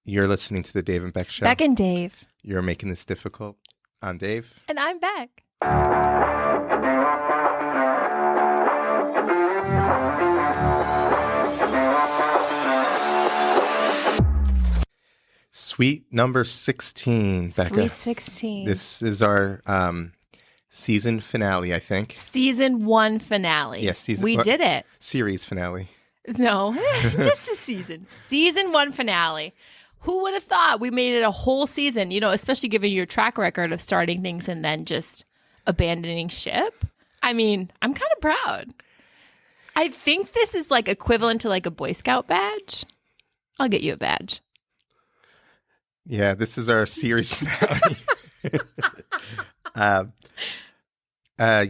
You're listening to the Dave and Beck Show. Beck and Dave. You're making this difficult. I'm Dave. And I'm Beck. Sweet number 16, Becca. Sweet 16. This is our season finale, I think. Season 1 finale. Yes, we did it. Series finale. No, just a season. Season 1 finale. Who would have thought we made it a whole season, you know, especially given your track record of starting things and then just abandoning ship? I mean, I'm kind of proud. I think this is like equivalent to like a Boy Scout badge. I'll get you a badge. Yeah, this is our series finale.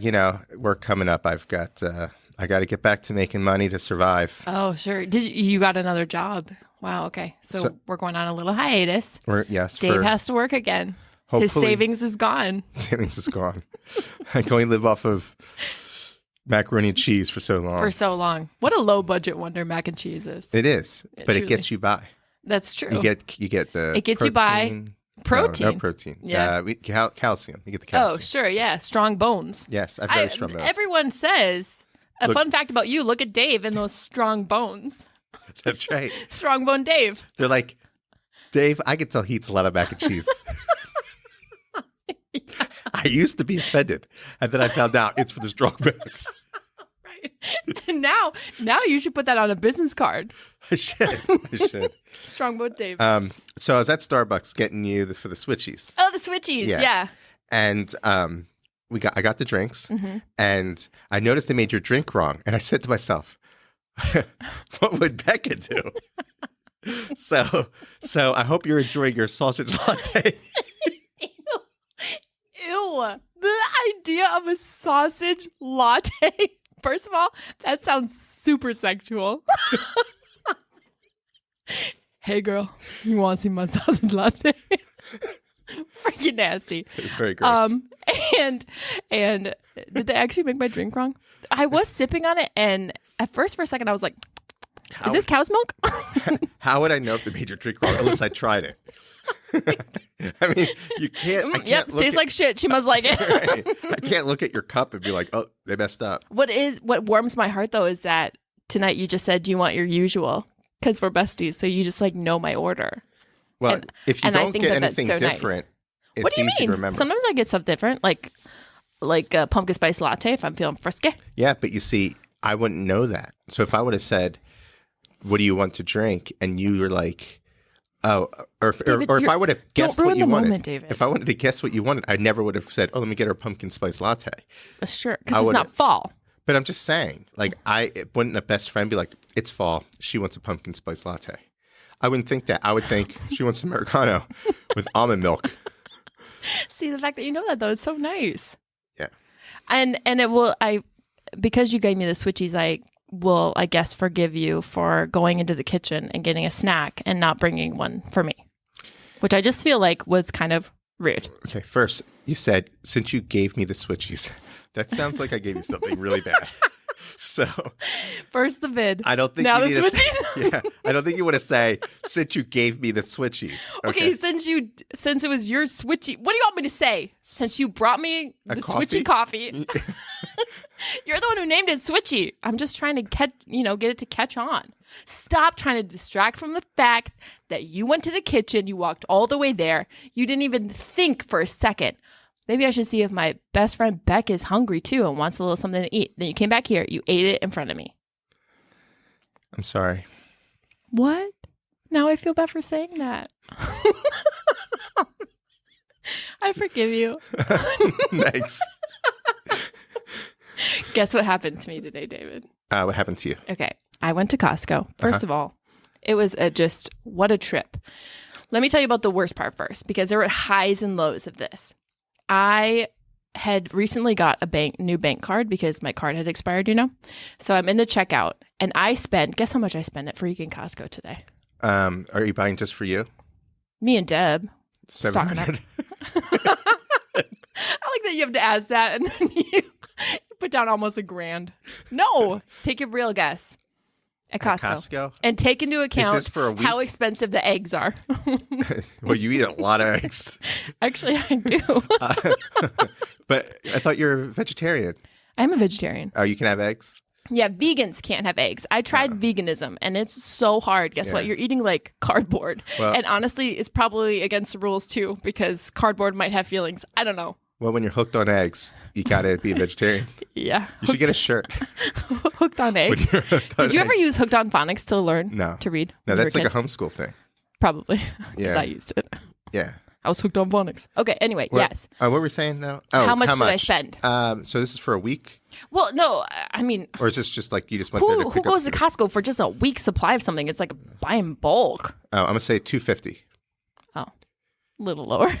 You know, we're coming up. I got to get back to making money to survive. Oh, sure. You got another job? Wow. Okay. So we're going on a little hiatus. Dave has to work again. His savings is gone. Savings is gone. I can only live off of macaroni and cheese for so long. What a low budget wonder mac and cheese is. It is, but truly. it gets you by. That's true. You get the. It gets you by protein. No protein. Yeah. Calcium. You get the calcium. Oh, sure. Yeah. Strong bones. Yes, I have very strong bones. Everyone says a fun fact about you. Look at Dave and those strong bones. That's right. Strong bone Dave. They're like, Dave, I can tell he eats a lot of mac and cheese. Yeah. I used to be offended, and then I found out it's for the strong bones. Right. And now you should put that on a business card. I should. Strong bone Dave. So I was at Starbucks getting you this for the Switchies. Oh, the Switchies. Yeah. And I got the drinks, and I noticed they made your drink wrong, and I said to myself, what would Becca do? So I hope you're enjoying your sausage latte. Ew. The idea of a sausage latte. First of all, that sounds super sexual. Hey, girl, you want to see my sausage latte? Freaking nasty. It's very gross. And did they actually make my drink wrong? I was sipping on it, and at first, for a second, I was like, is this cow's milk? How would I know if they made your drink wrong unless I tried it? I mean, you can't. Yep, tastes like shit. She must like it. Right. I can't look at your cup and be like, oh, they messed up. What warms my heart, though, is that tonight you just said, do you want your usual? Because we're besties, so you just like know my order. Well, if you don't get anything different, it's what do you easy mean? to remember. Sometimes I get stuff different, like a pumpkin spice latte if I'm feeling frisky. Yeah, but you see, I wouldn't know that. So if I would have said, what do you want to drink? And you were like, oh, David, or if I would have guessed what you wanted, David. If I wanted to guess what you wanted, I never would have said, oh, let me get her a pumpkin spice latte. Sure, because it's not fall. But I'm just saying, like, wouldn't a best friend be like, it's fall, she wants a pumpkin spice latte. I wouldn't think that. I would think she wants Americano with almond milk. See, the fact that you know that, though, it's so nice. Yeah. And because you gave me the Switchies, I will, I guess, forgive you for going into the kitchen and getting a snack and not bringing one for me, which I just feel like was kind of rude. Okay, first, you said, since you gave me the Switchies, that sounds like I gave you something really bad. So first the bid. I don't think now you the need Switchies. Yeah, I don't think you want to say, since you gave me the Switchies. Okay, since it was your Switchy, what do you want me to say? Since you brought me the Switchy coffee. You're the one who named it Switchy. I'm just trying to get it to catch on. Stop trying to distract from the fact that you went to the kitchen, you walked all the way there, you didn't even think for a second. Maybe I should see if my best friend Beck is hungry too and wants a little something to eat. Then you came back here, you ate it in front of me. I'm sorry. What? Now I feel bad for saying that. I forgive you. Thanks. Guess what happened to me today, David? What happened to you? Okay. I went to Costco. First of all, it was what a trip. Let me tell you about the worst part first, because there were highs and lows of this. I had recently got a new bank card because my card had expired, So I'm in the checkout and guess how much I spent at freaking Costco today? Are you buying just for you? Me and Deb. $700. I like that you have to ask that and then you put down almost $1,000. No, take a real guess. at Costco. Costco? And take into account this for a week? how expensive the eggs are. Well, you eat a lot of eggs. Actually, I do. But I thought you're a vegetarian. I'm a vegetarian. Oh, you can have eggs? Yeah, vegans can't have eggs. I tried veganism and it's so hard. Guess what? You're eating like cardboard. Well, and honestly, it's probably against the rules too because cardboard might have feelings. I don't know. Well, when you're hooked on eggs, you gotta be a vegetarian. Yeah. You should get a shirt. Hooked on eggs? Did you ever use Hooked on Phonics to learn to read? No, that's like a homeschool thing. Probably. Because I used it. Yeah. I was hooked on phonics. Okay, anyway, yes. What were we saying though? Oh, how much did I spend? So this is for a week? Well, no, I mean... Or is this just like you just went there to Who goes to Costco for just a week's supply of something? It's like buy in bulk. Oh, I'm going to say $250. Oh, a little lower.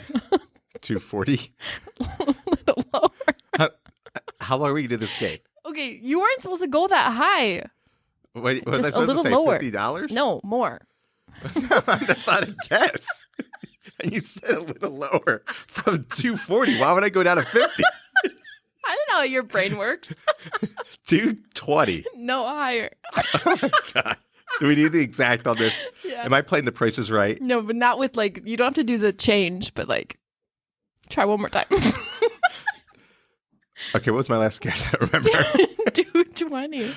$240. A little lower. How long were you to this game? Okay, you weren't supposed to go that high. Wait, was just I supposed a little to say lower. $50? No, more. That's not a guess. And you said a little lower from 240. Why would I go down to 50? I don't know how your brain works. 220. No, higher. Oh my God. Do we need the exact on this? Yeah. Am I playing the prices right? No, but not with like, you don't have to do the change, but like, try one more time. Okay, what was my last guess? I don't remember. 220.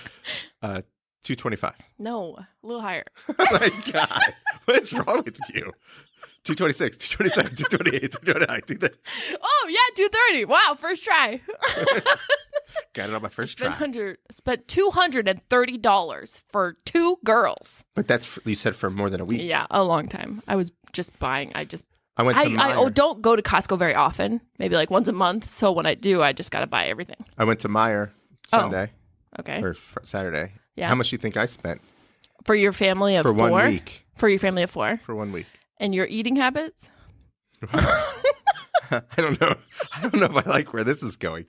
225. No, a little higher. Oh my God. What is wrong with you? 226, 227, 228, 229. Oh, yeah, 230. Wow, first try. Got it on my first try. Spent $230 for 2 girls. But that's, you said for more than a week. Yeah, a long time. I was just buying. I went to Meijer. I don't go to Costco very often, maybe like once a month. So when I do, I just got to buy everything. I went to Meijer Sunday. Okay. Or Saturday. Yeah. How much do you think I spent? For your family of 4? For 1 week. For your family of 4? For 1 week. And your eating habits? I don't know. I don't know if I like where this is going.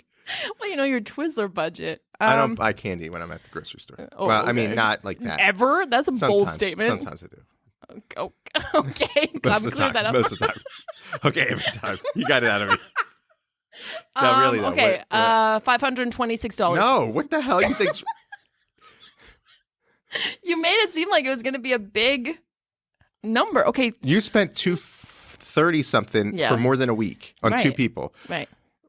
Well, you know, your Twizzler budget. I don't buy candy when I'm at the grocery store. Well, okay. I mean, not like that. Ever? That's a bold statement. Sometimes I do. Okay. Most of the time. That up. Most of the time. Okay, every time. You got it out of me. No, really, though. Okay, $526. No, what the hell you think? You made it seem like it was going to be a big number. Okay. You spent $230 something for more than a week on 2 people. Right.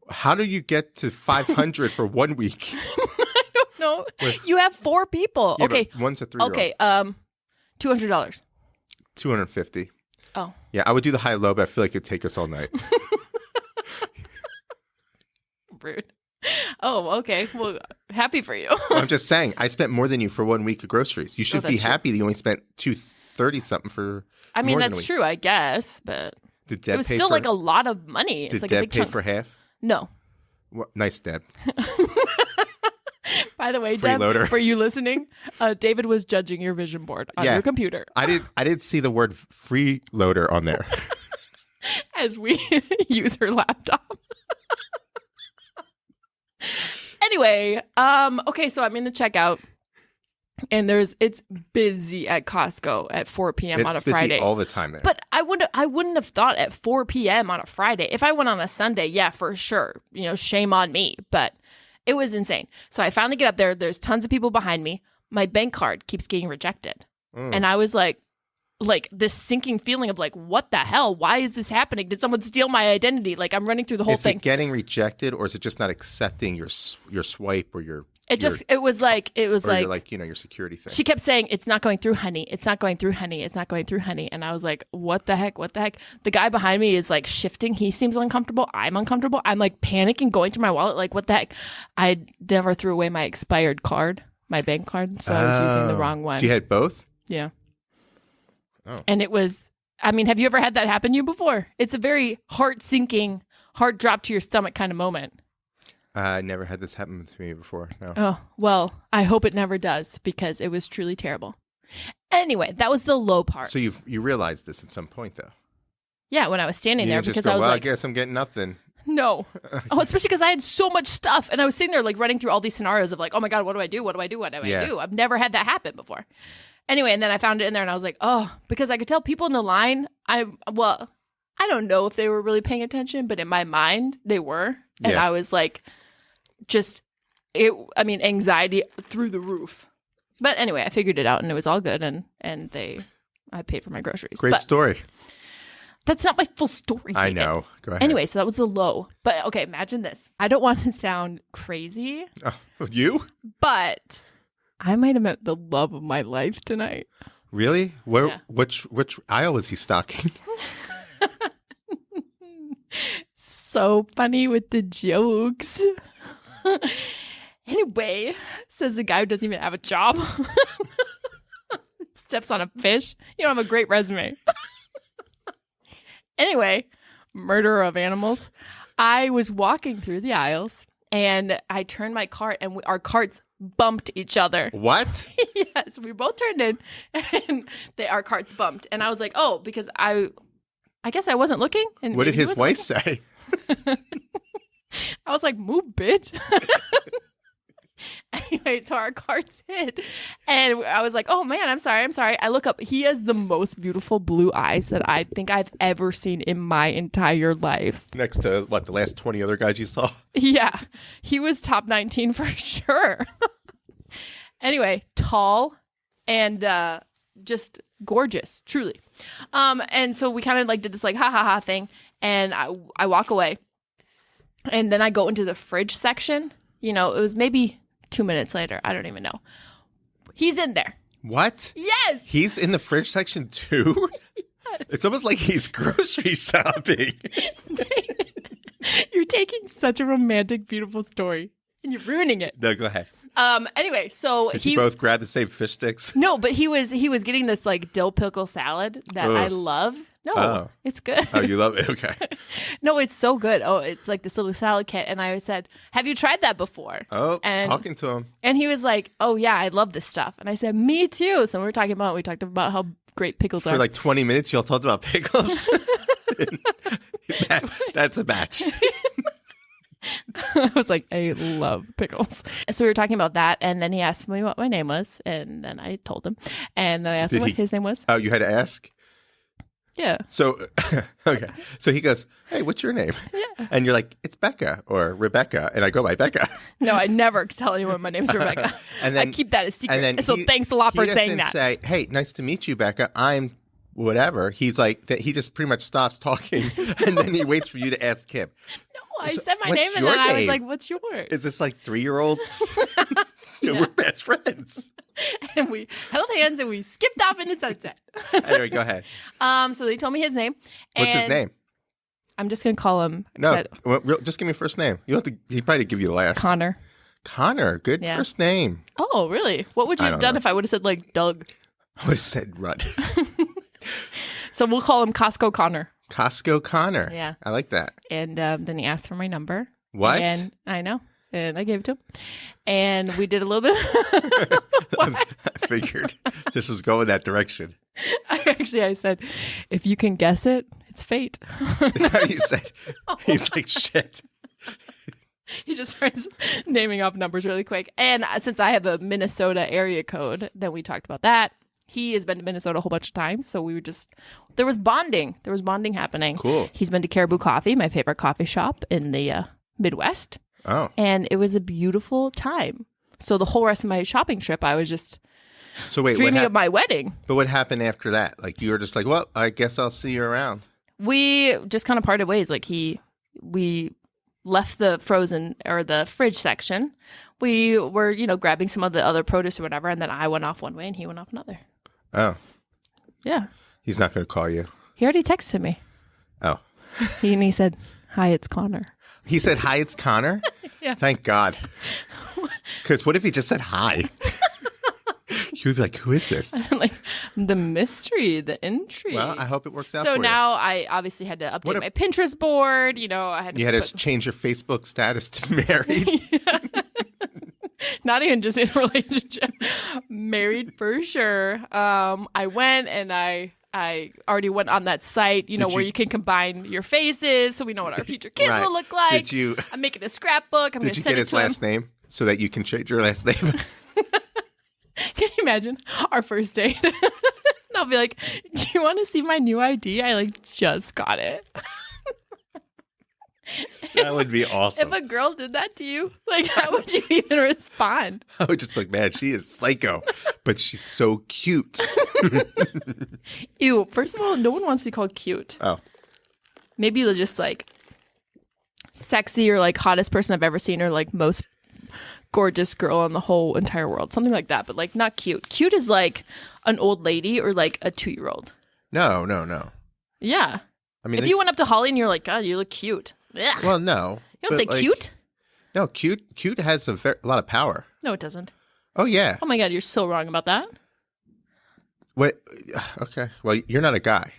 How do you get to 500 for 1 week? I don't know. You have 4 people. Yeah, okay. One's a 3-year-old. Okay. $200. $250. Oh. Yeah, I would do the high low, but I feel like it'd take us all night. Rude. Oh, okay. Well, happy for you. I'm just saying, I spent more than you for 1 week of groceries. You should be happy that you only spent $230 something for. I mean, that's true, I guess, but did Deb it was still like a lot of money. Did it's like Deb a big pay chunk. for half? No. Well, nice, Deb. By the way, Deb, for you listening, David was judging your vision board on your computer. I didn't see the word freeloader on there. As we use her laptop. Anyway, okay, so I'm in the checkout, and it's busy at Costco at 4 p.m. on a Friday. It's busy all the time there. But I wouldn't have thought at 4 p.m. on a Friday. If I went on a Sunday, yeah, for sure. You know, shame on me. But it was insane. So I finally get up there. There's tons of people behind me. My bank card keeps getting rejected. And I was like this sinking feeling of like, what the hell? Why is this happening? Did someone steal my identity? Like I'm running through the whole thing. Is it getting rejected, or is it just not accepting your swipe or your? It was like your security thing. She kept saying, "It's not going through, honey. It's not going through, honey. It's not going through, honey." And I was like, "What the heck? What the heck?" The guy behind me is like shifting. He seems uncomfortable. I'm uncomfortable. I'm like panicking, going through my wallet. Like, what the heck? I never threw away my expired card, my bank card, so I was using the wrong one. So you had both? Yeah. Oh. And it was. I mean, have you ever had that happen to you before? It's a very heart-sinking, heart drop to your stomach kind of moment. I never had this happen to me before. No. Oh, well, I hope it never does because it was truly terrible. Anyway, that was the low part. So you realized this at some point, though? Yeah, when I was standing there because I was well, like, I guess I'm getting nothing. No. Oh, especially because I had so much stuff. And I was sitting there like running through all these scenarios of like, oh my God, what do I do? What do I do? What do I do? I've never had that happen before. Anyway, and then I found it in there and I was like, oh, because I could tell people in the line, I don't know if they were really paying attention, but in my mind, they were. And I was like, anxiety through the roof. But anyway, I figured it out and it was all good, and I paid for my groceries. Great story. That's not my full story. I know. Go ahead. Anyway, so that was the low. But okay, imagine this. I don't want to sound crazy. You? But I might have met the love of my life tonight. Really? Where? Yeah. Which aisle was he stocking? So funny with the jokes. Anyway, says the guy who doesn't even have a job. Steps on a fish. You don't have a great resume. Anyway, murderer of animals. I was walking through the aisles and I turned my cart and our carts bumped each other. What? Yes, we both turned in and our carts bumped. And I was like, oh, because I guess I wasn't looking. And what did his wife say? I was like, move, bitch. Anyway, so our carts hit. And I was like, oh, man, I'm sorry. I look up. He has the most beautiful blue eyes that I think I've ever seen in my entire life. Next to, the last 20 other guys you saw? Yeah. He was top 19 for sure. Anyway, tall and just gorgeous, truly. And so we kind of did this ha ha ha thing. And I walk away. And then I go into the fridge section. It was maybe 2 minutes later. I don't even know. He's in there. What? Yes. He's in the fridge section too? Yes. It's almost like he's grocery shopping. You're taking such a romantic, beautiful story and you're ruining it. No, go ahead. Anyway, so Did you both grab the same fish sticks? No, but he was getting this dill pickle salad that I love. No, It's good. Oh, you love it? Okay. No, it's so good. Oh, it's like this little salad kit. And I said, have you tried that before? Oh, talking to him. And he was like, oh, yeah, I love this stuff. And I said, me too. So we talked about how great pickles are. For 20 minutes, y'all talked about pickles? That's a match. I was like, I love pickles. So we were talking about that. And then he asked me what my name was. And then I told him. And then I asked him what his name was. Oh, you had to ask? Yeah. So, okay. So he goes, hey, what's your name? Yeah. And you're like, it's Becca or Rebecca. And I go by Becca. No, I never tell anyone my name's Rebecca. And then, I keep that a secret. And then so thanks a lot for saying that. He doesn't say, hey, nice to meet you, Becca. I'm whatever. He's like, that. He just pretty much stops talking. And then he waits for you to ask him. No, I said my name and then I was like, what's yours? Is this like 3-year-olds? We're best friends. And we held hands and we skipped off in the sunset. Anyway, go ahead. So they told me his name. What's his name? I'm just going to call him. No, just give me first name. You don't have to, he probably give you the last. Connor. Good first name. Oh, really? What would you have done if I would have said Doug? I would have said Rudd. So we'll call him Costco Connor. Costco Connor. Yeah. I like that. And then he asked for my number. What? And I know. And I gave it to him. And we did a little bit. I figured this was going that direction. I said, if you can guess it, it's fate. That's how you said. He's like, shit. He just starts naming off numbers really quick. And since I have a Minnesota area code, then we talked about that. He has been to Minnesota a whole bunch of times. So we were there was bonding. There was bonding happening. Cool. He's been to Caribou Coffee, my favorite coffee shop in the Midwest. Oh. And it was a beautiful time. So the whole rest of my shopping trip, I was just dreaming of my wedding. But what happened after that? You were just like, well, I guess I'll see you around. We just kind of parted ways. We left the frozen or the fridge section. We were, grabbing some of the other produce or whatever. And then I went off one way and he went off another. Oh. Yeah. He's not going to call you. He already texted me. Oh. He said, hi, it's Connor. He said, hi, it's Connor? Yeah. Thank God. Because what if he just said hi? You'd be like, who is this? The mystery, the intrigue. Well, I hope it works out for you. So now I obviously had to update my Pinterest board. I had to. You had to change your Facebook status to married. Not even just in a relationship. Married for sure. I went and I already went on that site, where you can combine your faces so we know what our future kids will look like. I'm making a scrapbook. I'm going to send it to him. Did you get his last name so that you can change your last name? Can you imagine our first date? I'll be like, do you want to see my new ID? I just got it. That would be awesome. If a girl did that to you, like, how would you even respond? I would just be like, man, she is psycho, but she's so cute. Ew. First of all, no one wants to be called cute. Oh. Maybe they're just like sexy or like hottest person I've ever seen or like most gorgeous girl in the whole entire world. Something like that, but like not cute. Cute is like an old lady or like a 2-year-old. No. Yeah. I mean, if you went up to Holly and you're like, God, you look cute. Ugh. Well, no. You don't say like, cute? No, cute has a lot of power. No, it doesn't. Oh, yeah. Oh my God, you're so wrong about that. Wait, okay. Well, you're not a guy.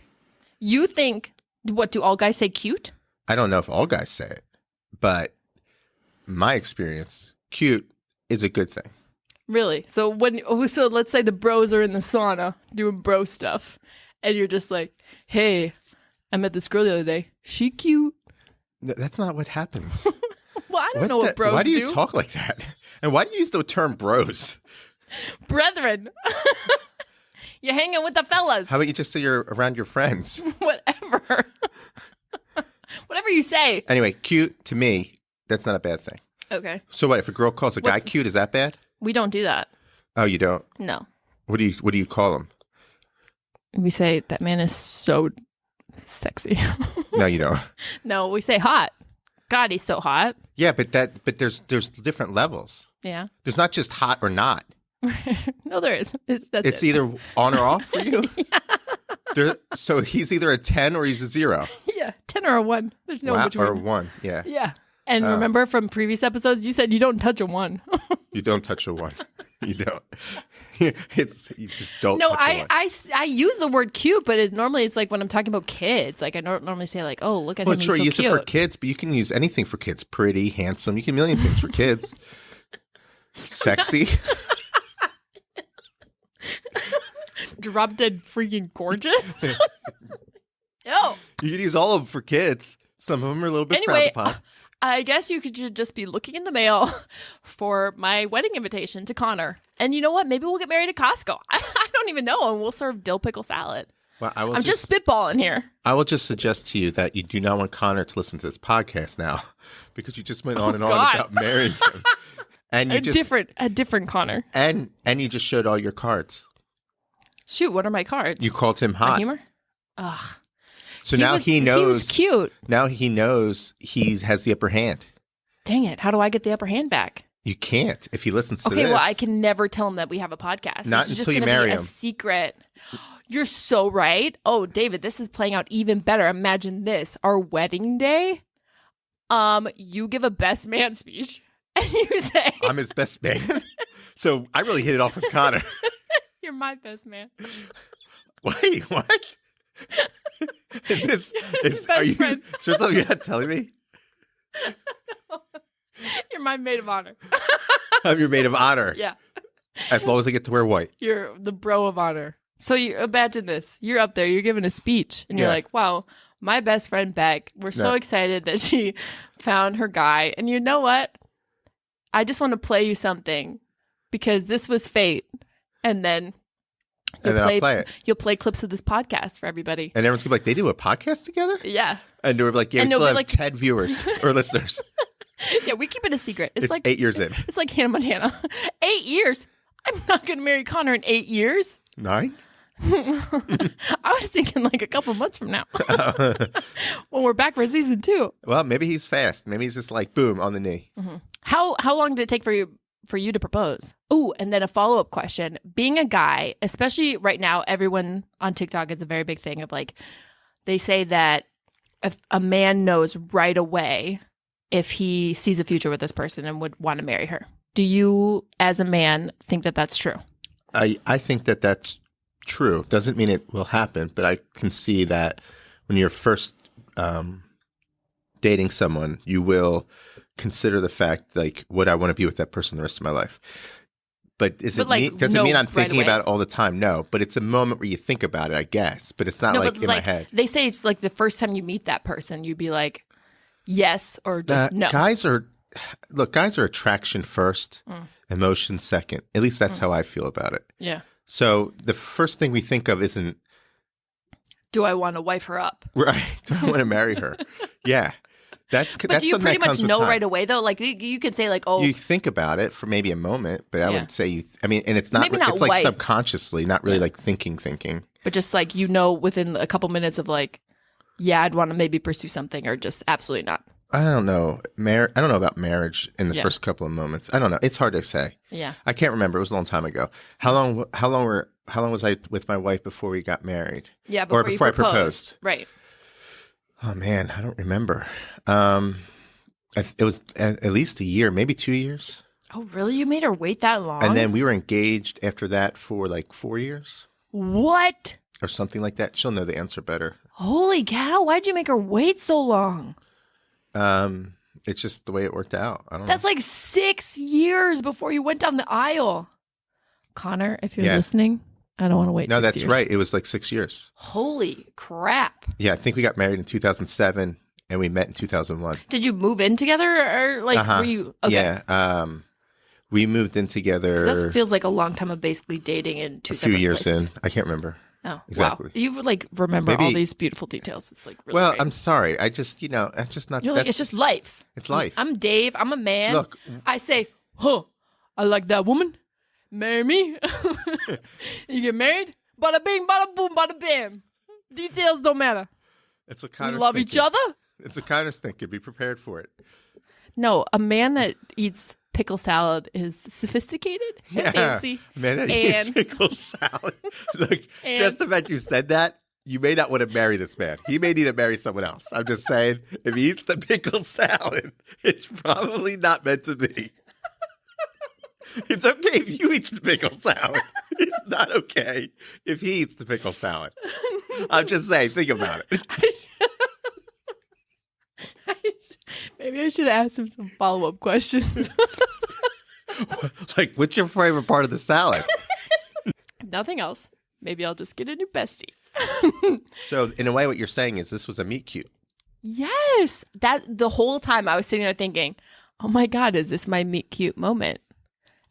You think, what, do all guys say cute? I don't know if all guys say it, but my experience, cute is a good thing. Really? So let's say the bros are in the sauna doing bro stuff, and you're just like, hey, I met this girl the other day. She cute. No, that's not what happens. Well, I don't know what bros do. Why do you talk like that? And why do you use the term bros? Brethren. You're hanging with the fellas. How about you just say you're around your friends? Whatever. Whatever you say. Anyway, cute, to me, that's not a bad thing. Okay. So what, if a girl calls a guy cute, is that bad? We don't do that. Oh, you don't? No. What do you call him? We say, that man is so sexy. No, you don't. No, we say hot. God, he's so hot. Yeah, but there's different levels. Yeah. There's not just hot or not. No, there is. It's either on or off for you. So he's either a 10 or he's a 0. Yeah, 10 or a 1. There's no in between. Or 1. Yeah. Yeah. And remember from previous episodes, you said you don't touch a 1. You don't touch a 1. You don't. You just don't. No, touch I use the word cute, but normally it's like when I'm talking about kids. Like I don't normally say like, oh, look at him. Sure, he's so use cute. it for kids, but you can use anything for kids. Pretty, handsome. You can million things for kids. Sexy. Drop dead freaking gorgeous. No. You can use all of them for kids. Some of them are a little bit frowned upon. I guess you could just be looking in the mail for my wedding invitation to Connor. And you know what? Maybe we'll get married at Costco. I don't even know. And we'll serve dill pickle salad. Well, I'm just spitballing here. I will just suggest to you that you do not want Connor to listen to this podcast now because you just went on and on about marrying him. And a different Connor. And you just showed all your cards. Shoot, what are my cards? You called him hot. My humor? Ugh. So now he knows. He was cute. Now he knows he has the upper hand. Dang it. How do I get the upper hand back? You can't if he listens to this. Okay, well, I can never tell him that we have a podcast. Not this is until just you marry him. A secret. You're so right. Oh, David, this is playing out even better. Imagine this. Our wedding day, you give a best man speech. And you say... I'm his best man. So I really hit it off with Connor. You're my best man. Wait, what? Are you friend. something you're not telling me? You're my maid of honor. I'm your maid of honor. Yeah. As long as I get to wear white. You're the bro of honor. So you imagine this. You're up there, you're giving a speech, and you're like, wow, my best friend Beck, we're so excited that she found her guy. And you know what? I just want to play you something because this was fate. And then I'll play it. You'll play clips of this podcast for everybody. And everyone's going to be like, they do a podcast together? Yeah. And we're like, yeah, we still have 10 viewers or listeners. Yeah, we keep it a secret. It's like 8 years in. It's like Hannah Montana. 8 years? I'm not going to marry Connor in 8 years. 9? I was thinking like a couple months from now. When we're back for season 2. Well, maybe he's fast. Maybe he's just like, boom, on the knee. Mm-hmm. How long did it take for you to propose? Ooh, and then a follow-up question. Being a guy, especially right now, everyone on TikTok, it's a very big thing of like, they say that if a man knows right away if he sees a future with this person and would want to marry her. Do you, as a man, think that that's true? I think that that's true. Doesn't mean it will happen, but I can see that when you're first dating someone, you will consider the fact, like, would I want to be with that person the rest of my life? But does it mean I'm thinking about it all the time? No, but it's a moment where you think about it, I guess. But it's not like in my head. They say it's like the first time you meet that person, you'd be like, yes or just no. Guys are attraction first, emotion second. At least that's how I feel about it. Yeah. So the first thing we think of isn't, do I want to wife her up? Right. Do I want to marry her? Yeah. That's But do you something pretty that much comes with know time. right away though? Like you could say like, oh, You think about it for maybe a moment, but I Yeah. would say I mean, and it's not. Maybe not it's like wife. subconsciously, not really like thinking. but just like within a couple minutes of like, yeah, I'd want to maybe pursue something or just absolutely not. I don't know. I don't know about marriage in the Yeah. first couple of moments. I don't know. It's hard to say. Yeah. I can't remember. It was a long time ago. How long was I with my wife before we got married? Yeah. Or Before before I you proposed. proposed. Right. Oh man, I don't remember. It was at least a year, maybe 2 years. Oh, really? You made her wait that long? And then we were engaged after that for like 4 years What? or something like that. She'll know the answer better. Holy cow! Why'd you make her wait so long? It's just the way it worked out. I don't That's like 6 years before you went down the aisle. Connor, if you're Yeah. listening, I don't want to wait. know. No, 6 that's years. right. It was like 6 years. Holy crap! Yeah, I think we got married in 2007 and we met in 2001. Did you move in together or like were you? Okay. Yeah. We moved in 'Cause together that feels like a long time of basically dating in two a few separate years places. in. I can't remember. Oh, Exactly. Wow. You like remember all Maybe- these beautiful details. It's like really Well, great. I'm sorry. I'm just not. You're like, it's just life. It's life. I'm Dave. I'm a man. Look, I say, huh, I like that woman. Marry me. You get married. Bada bing, bada boom, bada bam. Details don't matter. it's what We Connor's love each thinking. other. It's what Connor's thinking. Be prepared for it. No, a man that eats pickle salad is sophisticated and fancy. Man, I And- eat pickle salad. Look, And- just the fact you said that, you may not want to marry this man. He may need to marry someone else. I'm just saying, if he eats the pickle salad, it's probably not meant to be. It's okay if you eat the pickle salad. It's not okay if he eats the pickle salad. I'm just saying, think about it. Maybe I should ask him some follow-up questions. Like, what's your favorite part of the salad? Nothing else. Maybe I'll just get a new bestie. So, in a way, what you're saying is this was a meet cute. Yes. That the whole time I was sitting there thinking, oh my God, is this my meet cute moment?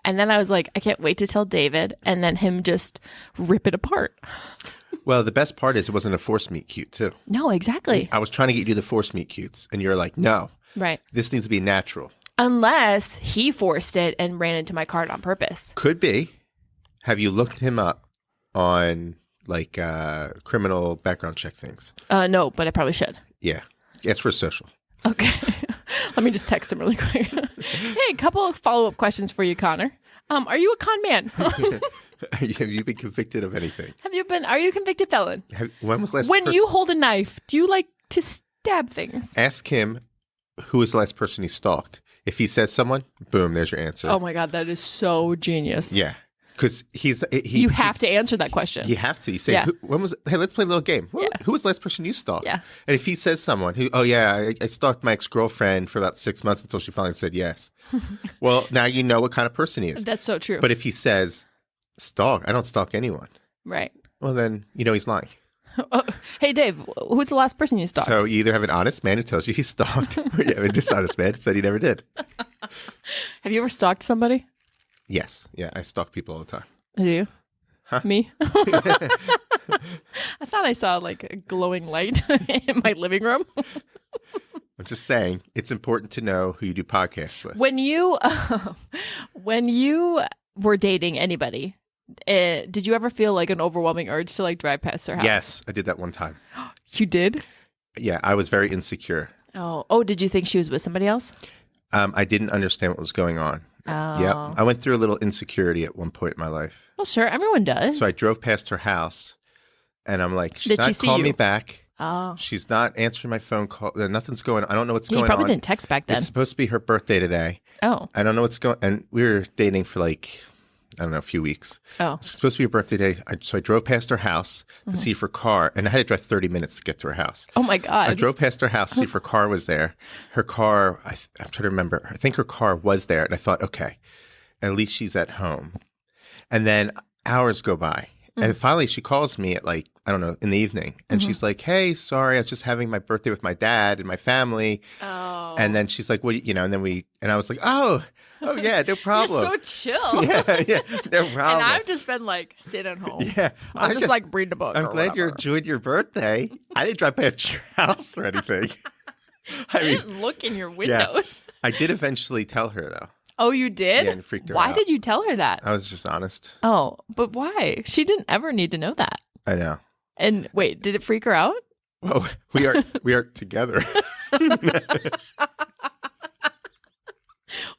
And then I was like, I can't wait to tell David and then him just rip it apart. Well, the best part is it wasn't a forced meet cute, too. No, exactly. I was trying to get you the forced meet cutes, and you're like, no, Right. this needs to be natural. Unless he forced it and ran into my card on purpose. Could be. Have you looked him up on like criminal background check things? No, but I probably should. Yeah. Ask for social. Okay. Let me just text him really quick. Hey, a couple of follow-up questions for you, Connor. Are you a con man? Have you been convicted of anything? Are you a convicted felon? When was the last When person- you hold a knife, do you like to stab things? Ask him who was the last person he stalked. If he says someone, boom, there's your answer. Oh my God, that is so genius. Yeah. Because You have to answer that question. You have to. You say, Yeah. when was? Hey, let's play a little game. Who was the last person you stalked? Yeah. And if he says someone who, oh yeah, I stalked my ex-girlfriend for about 6 months until she finally said yes. Well, now you know what kind of person he is. That's so true. But if he says, stalk, I don't stalk anyone. Right. Well, then you know he's lying. Hey, Dave, who's the last person you stalked? So you either have an honest man who tells you he stalked, or you have a dishonest man who said he never did. Have you ever stalked somebody? Yes. Yeah, I stalk people all the time. Do you? Huh? Me? I thought I saw like a glowing light in my living room. I'm just saying, it's important to know who you do podcasts with. When you were dating anybody, did you ever feel like an overwhelming urge to like drive past their house? Yes, I did that one time. You did? Yeah, I was very insecure. Oh, did you think she was with somebody else? I didn't understand what was going on. Oh. Yep. I went through a little insecurity at one point in my life. Well, sure. Everyone does. So I drove past her house and I'm like, she's Did she not see calling you? me back. Oh. She's not answering my phone call. Nothing's going on. I don't know what's You going probably on. didn't text back then. It's supposed to be her birthday today. Oh. I don't know what's going And we were dating for like, I don't know, a few weeks. Oh. It's supposed to be her birthday day. So I drove past her house to see if her car, and I had to drive 30 minutes to get to her house. Oh my God. I drove past her house to see if her car was there. Her car, I'm trying to remember. I think her car was there. And I thought, okay, at least she's at home. And then hours go by. And finally she calls me at like, I don't know, in the evening. And she's like, hey, sorry, I was just having my birthday with my dad and my family. Oh. And then she's like, what, and then I was like, oh yeah, no problem. You're so chill. yeah, no problem. And I've just been like sitting at home. Yeah. I'm just like reading a book. I'm or glad you whatever. enjoyed your birthday. I didn't drive past your house or anything. I mean, didn't look in your windows. I did eventually tell her though. Oh, you did? Yeah, and freaked her Why out. did you tell her that? I was just honest. Oh, but why? She didn't ever need to know that. I know. And wait, did it freak her out? Well, we are together.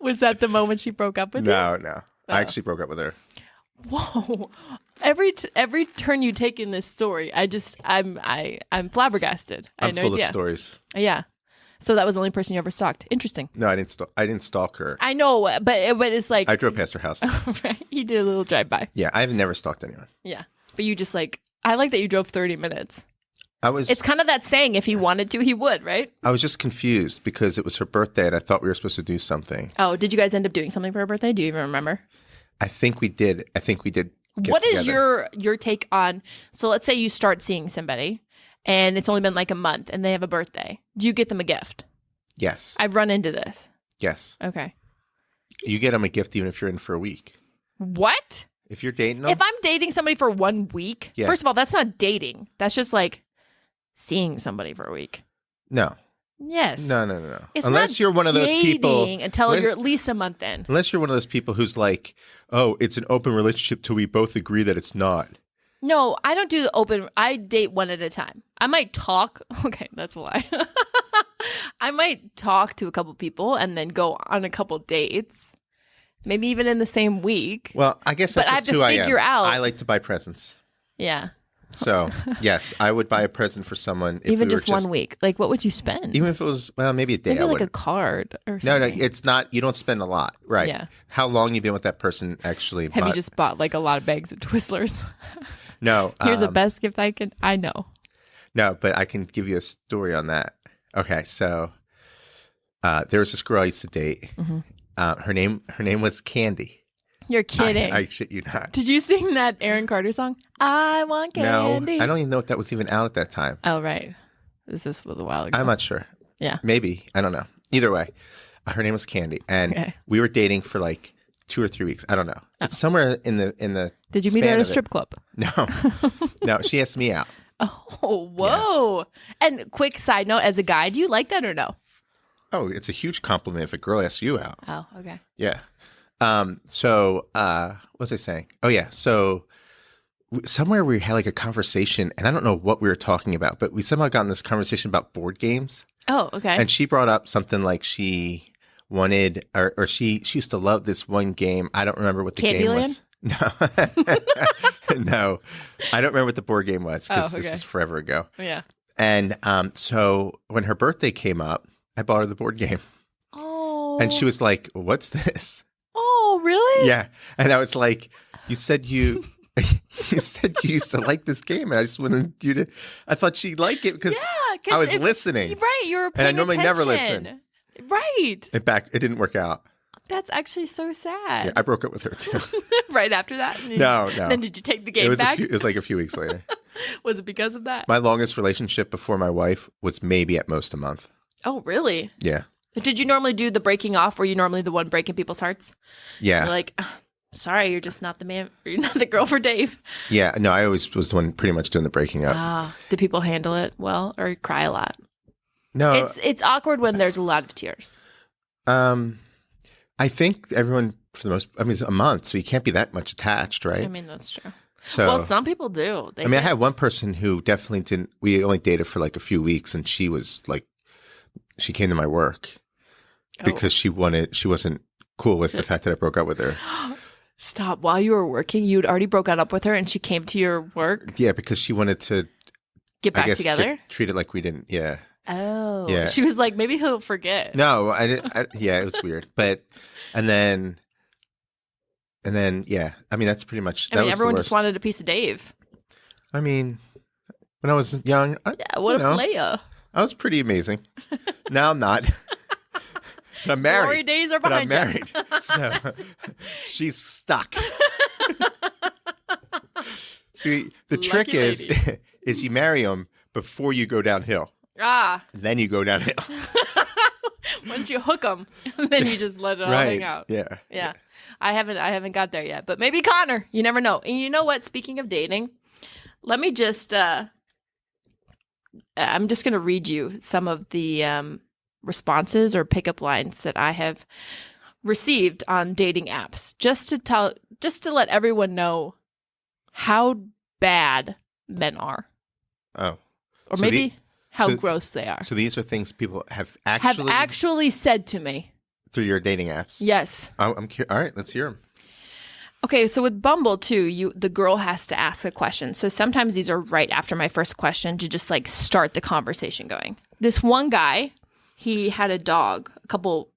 Was that the moment she broke up with you? No. Oh. I actually broke up with her. Whoa! Every turn you take in this story, I'm flabbergasted. I I'm had no full idea. of stories. Yeah. So that was the only person you ever stalked. Interesting. No, I didn't stalk her. I know, but it's like I drove past her house. right? You did a little drive by. Yeah, I've never stalked anyone. Yeah, but you just I like that you drove 30 minutes. It's kind of that saying, if he wanted to, he would, right? I was just confused because it was her birthday and I thought we were supposed to do something. Oh, did you guys end up doing something for her birthday? Do you even remember? I think we did. What is your take on? So let's say you start seeing somebody, and it's only been like a month, and they have a birthday. Do you get them a gift? Yes. I've run into this. Yes. Okay. You get them a gift even if you're in for a week. What? If you're dating them? If I'm dating somebody for 1 week, Yeah. First of all, that's not dating. That's just like seeing somebody for a week. No. Yes. No. It's Unless not you're one of those people. dating until you're at least a month in. Unless you're one of those people who's like, oh, it's an open relationship till we both agree that it's not. No, I don't do the open. I date one at a time. I might talk. Okay, that's a lie. I might talk to a couple people and then go on a couple dates, maybe even in the same week. Well, I guess But that's I just have to who figure I am. out- I like to buy presents. Yeah, So, yes, I would buy a present for someone. If even we were just 1 week. Like, what would you spend? Even if it was, well, maybe a day. Maybe I like a wouldn't. card or No, something. it's not. You don't spend a lot, right? Yeah. How long you been with that person actually? Have you just bought like a lot of bags of Twizzlers? No. Here's the best gift I know. No, but I can give you a story on that. Okay, so there was this girl I used to date. Mm-hmm. Her name was Candy. You're kidding. I shit you not. Did you sing that Aaron Carter song? I want candy. No, I don't even know if that was even out at that time. Oh, right. This was a while ago. I'm not sure. Yeah. Maybe. I don't know. Either way, her name was Candy, and Okay. we were dating for like 2 or 3 weeks. I don't know. It's somewhere in the. Did you meet her span at a of it. strip club? No, no. She asked me out. Oh, whoa. And quick side note, as a guy, do you like that or no? Oh, it's a huge compliment if a girl asks you out. Oh, okay. Yeah. So, what was I saying? Oh, yeah. So, somewhere we had like a conversation, and I don't know what we were talking about, but we somehow got in this conversation about board games. Oh, okay. And she brought up something like she wanted, or she used to love this one game. I don't remember what the game was. No, no, I don't remember what the board game was because this is forever ago. Yeah. And so when her birthday came up, I bought her the board game, Oh. and she was like, "What's this?" Oh, really? Yeah, and I was like, "You said you." You said you used to like this game, and I just wanted you to. I thought she'd like it because I was listening. Right, you were paying And I normally never attention. listen. Right. It didn't work out. That's actually so sad. Yeah, I broke up with her too. Right after that? No. Then did you take the game It back? was like a few weeks later. Was it because of that? My longest relationship before my wife was maybe at most a month. Oh, really? Yeah. Did you normally do the breaking off? Were you normally the one breaking people's hearts? Yeah. You're like, sorry, you're just not the man. You're not the girl for Dave. Yeah. No, I always was the one pretty much doing the breaking up. Ah, did people handle it well or cry a lot? No. It's awkward when there's a lot of tears. I think everyone, for the most, I mean, it's a month, so you can't be that much attached, right? I mean, that's true. So, Well, some people do. I had one person who definitely didn't. We only dated for like a few weeks, and she was like, she came to my work because she wasn't cool with the fact that I broke up with her. Stop. While you were working, you'd already broken up with her and she came to your work? Yeah, because she wanted to Get back together? treat it like we didn't. Yeah. Oh. Yeah. She was like, maybe he'll forget. No, I didn't. Yeah, it was weird. But, and then, yeah. I mean, that's pretty much. That was everyone the just worst. wanted a piece of Dave. I mean, when I was young, Yeah, what a player. I was pretty amazing. Now I'm not. But I'm married. Glory days are But I'm behind you. married. So she's stuck. See, the trick Lucky is lady. is you marry them before you go downhill. Ah. Then you go downhill. Once you hook them, then you just let it all hang out. Yeah. Yeah. I haven't got there yet, but maybe Connor, you never know. And you know what? Speaking of dating, let me just I'm just going to read you some of the responses or pickup lines that I have received on dating apps, just to let everyone know how bad men are. Oh. Or so maybe how gross they are. So these are things people have actually said to me. Through your dating apps? Yes. I'm curious. All right, let's hear them. Okay, so with Bumble too, the girl has to ask a question. So sometimes these are right after my first question to just like start the conversation going. This one guy, he had a dog, a couple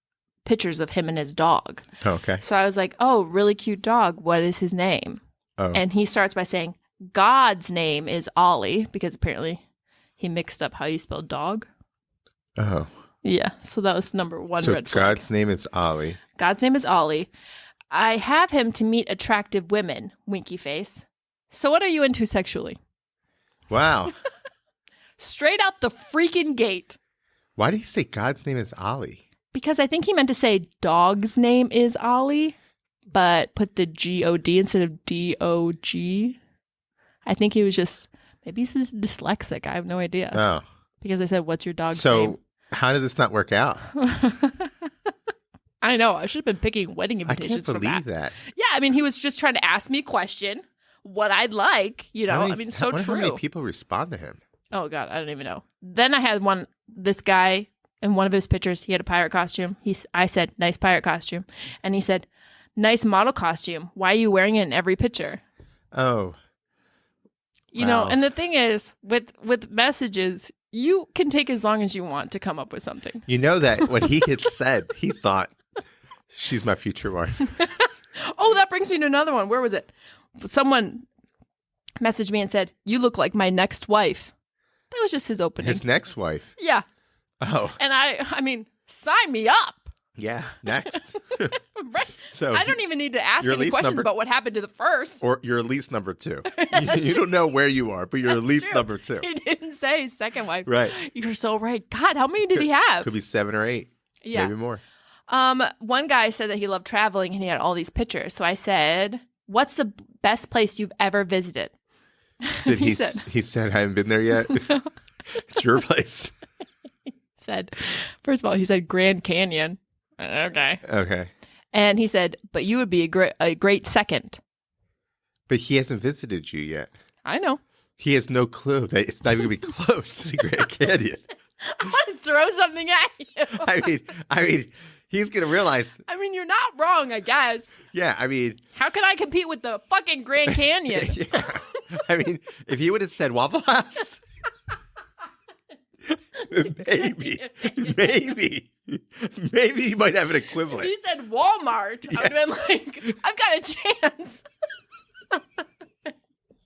pictures of him and his dog. Oh, okay. So I was like, oh, really cute dog. What is his name? Oh. And he starts by saying, God's name is Ollie, because apparently he mixed up how you spelled dog. Oh. Yeah, so that was number one red flag. God's name is Ollie. God's name is Ollie. I have him to meet attractive women, winky face. So what are you into sexually? Wow. Straight out the freaking gate. Why did he say God's name is Ollie? Because I think he meant to say dog's name is Ollie, but put the G-O-D instead of D-O-G. I think he was maybe he's just dyslexic. I have no idea. Oh. Because I said, what's your dog's name? So how did this not work out? I know. I should have been picking wedding invitations for that. I can't believe that. Yeah, I mean, he was just trying to ask me a question, what I'd like, so true. How many people respond to him? Oh, God, I don't even know. Then I had this guy, in one of his pictures, he had a pirate costume. I said, nice pirate costume. And he said, nice model costume. Why are you wearing it in every picture? Oh. You know, and the thing is, with messages, you can take as long as you want to come up with something. You know that when he had said, he thought, she's my future wife. Oh, that brings me to another one. Where was it? Someone messaged me and said, you look like my next wife. That was just his opening. His next wife? Yeah. Oh. And I mean, sign me up. Yeah, next. Right. So I don't even need to ask any questions about what happened to the first. Or you're at least number 2. You don't know where you are, but you're at least number 2. He didn't say second wife. Right. You're so right. God, how many did he have? Could be 7 or 8. Yeah. Maybe more. One guy said that he loved traveling and he had all these pictures. So I said, what's the best place you've ever visited? Did he said, I haven't been there yet? It's your place. First of all, he said Grand Canyon. Okay. And he said, but you would be a great second. But he hasn't visited you yet. I know. He has no clue that it's not even going to be close to the Grand Canyon. I want to throw something at you. I mean, he's going to realize. I mean, you're not wrong, I guess. Yeah, I mean. How can I compete with the fucking Grand Canyon? Yeah. I mean, if he would have said Waffle House. Maybe you might have an equivalent. If he said Walmart, yeah. I would have been like, I've got a chance.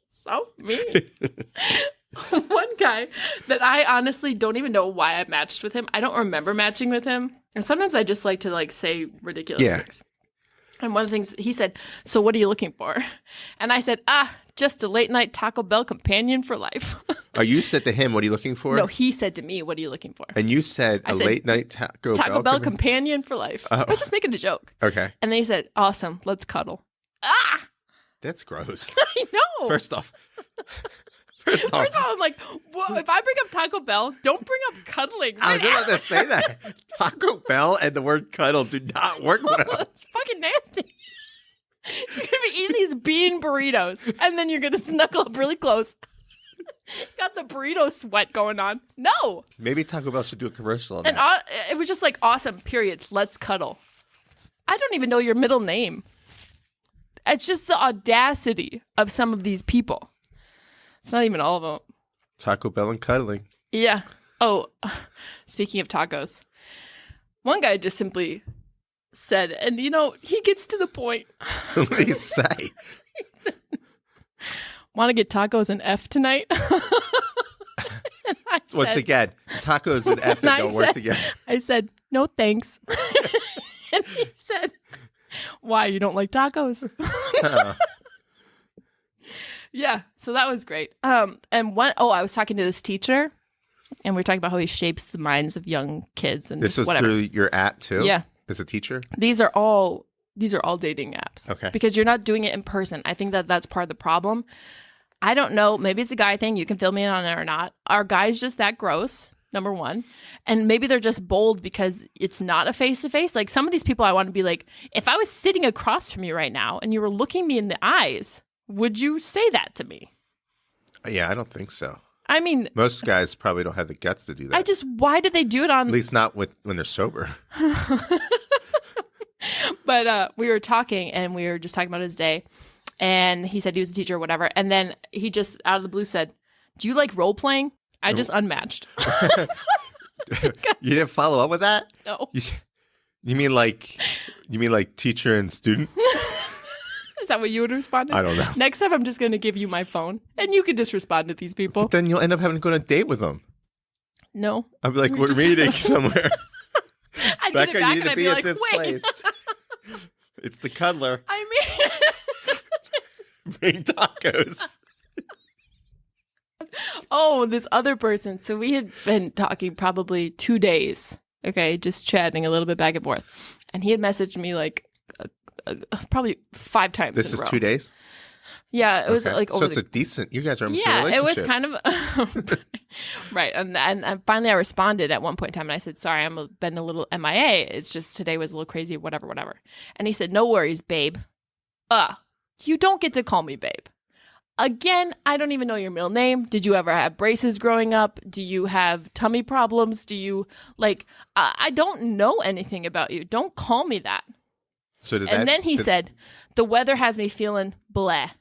So mean. One guy that I honestly don't even know why I matched with him. I don't remember matching with him. And sometimes I just like to say ridiculous things. And one of the things he said, so what are you looking for? And I said, just a late night Taco Bell companion for life. Oh, you said to him, what are you looking for? No, he said to me, what are you looking for? And you said late night Taco Bell companion for life. I was just making a joke. Okay. And then he said, awesome, let's cuddle. That's gross. I know. First off, I'm like, well, if I bring up Taco Bell, don't bring up cuddling. I was about to say that. Taco Bell and the word cuddle do not work well. It's fucking nasty. You're going to be eating these bean burritos, and then you're going to snuggle up really close. Got the burrito sweat going on. No. Maybe Taco Bell should do a commercial on that. And it was just like, awesome, period. Let's cuddle. I don't even know your middle name. It's just the audacity of some of these people. It's not even all of them. Taco Bell and cuddling. Yeah. Oh, speaking of tacos, one guy just simply said, and he gets to the point. What did he say? Want to get tacos and F tonight? Once again, tacos and F don't work together. I said, no thanks. And he said, why, you don't like tacos? Yeah, so that was great. I was talking to this teacher, and we were talking about how he shapes the minds of young kids and this was whatever. Through your app too? Yeah. As a teacher? These are all dating apps. Okay. Because you're not doing it in person. I think that's part of the problem. I don't know. Maybe it's a guy thing. You can fill me in on it or not. Are guys just that gross number one. And maybe they're just bold because it's not a face-to-face. Like some of these people I want to be like, if I was sitting across from you right now and you were looking me in the eyes, would you say that to me? Yeah, I don't think so. I mean, most guys probably don't have the guts to do that. Why did they do it on? At least not when they're sober. But we were talking and we were just talking about his day. And he said he was a teacher or whatever. And then he just out of the blue said, do you like role playing? I just unmatched. You didn't follow up with that? No. You mean like teacher and student? Is that what you would respond to? I don't know. Next time I'm just going to give you my phone and you can just respond to these people. But then you'll end up having to go on a date with them. No. I'll be like, we're meeting somewhere. I'd Becca, get it back you need and to I'd be be at like, this wait. place. It's the cuddler. I mean. Bring tacos. Oh, this other person. So we had been talking probably 2 days. Okay, just chatting a little bit back and forth. And he had messaged me like probably 5 times. This is 2 days? Yeah, it was like over. So it's a decent, you guys are in a relationship. Yeah, it was kind of, right. And finally I responded at one point in time and I said, sorry, been a little MIA. It's just today was a little crazy, whatever. And he said, no worries, babe. You don't get to call me babe. Again, I don't even know your middle name. Did you ever have braces growing up? Do you have tummy problems? Do you, I don't know anything about you. Don't call me that. Then he said, the weather has me feeling bleh.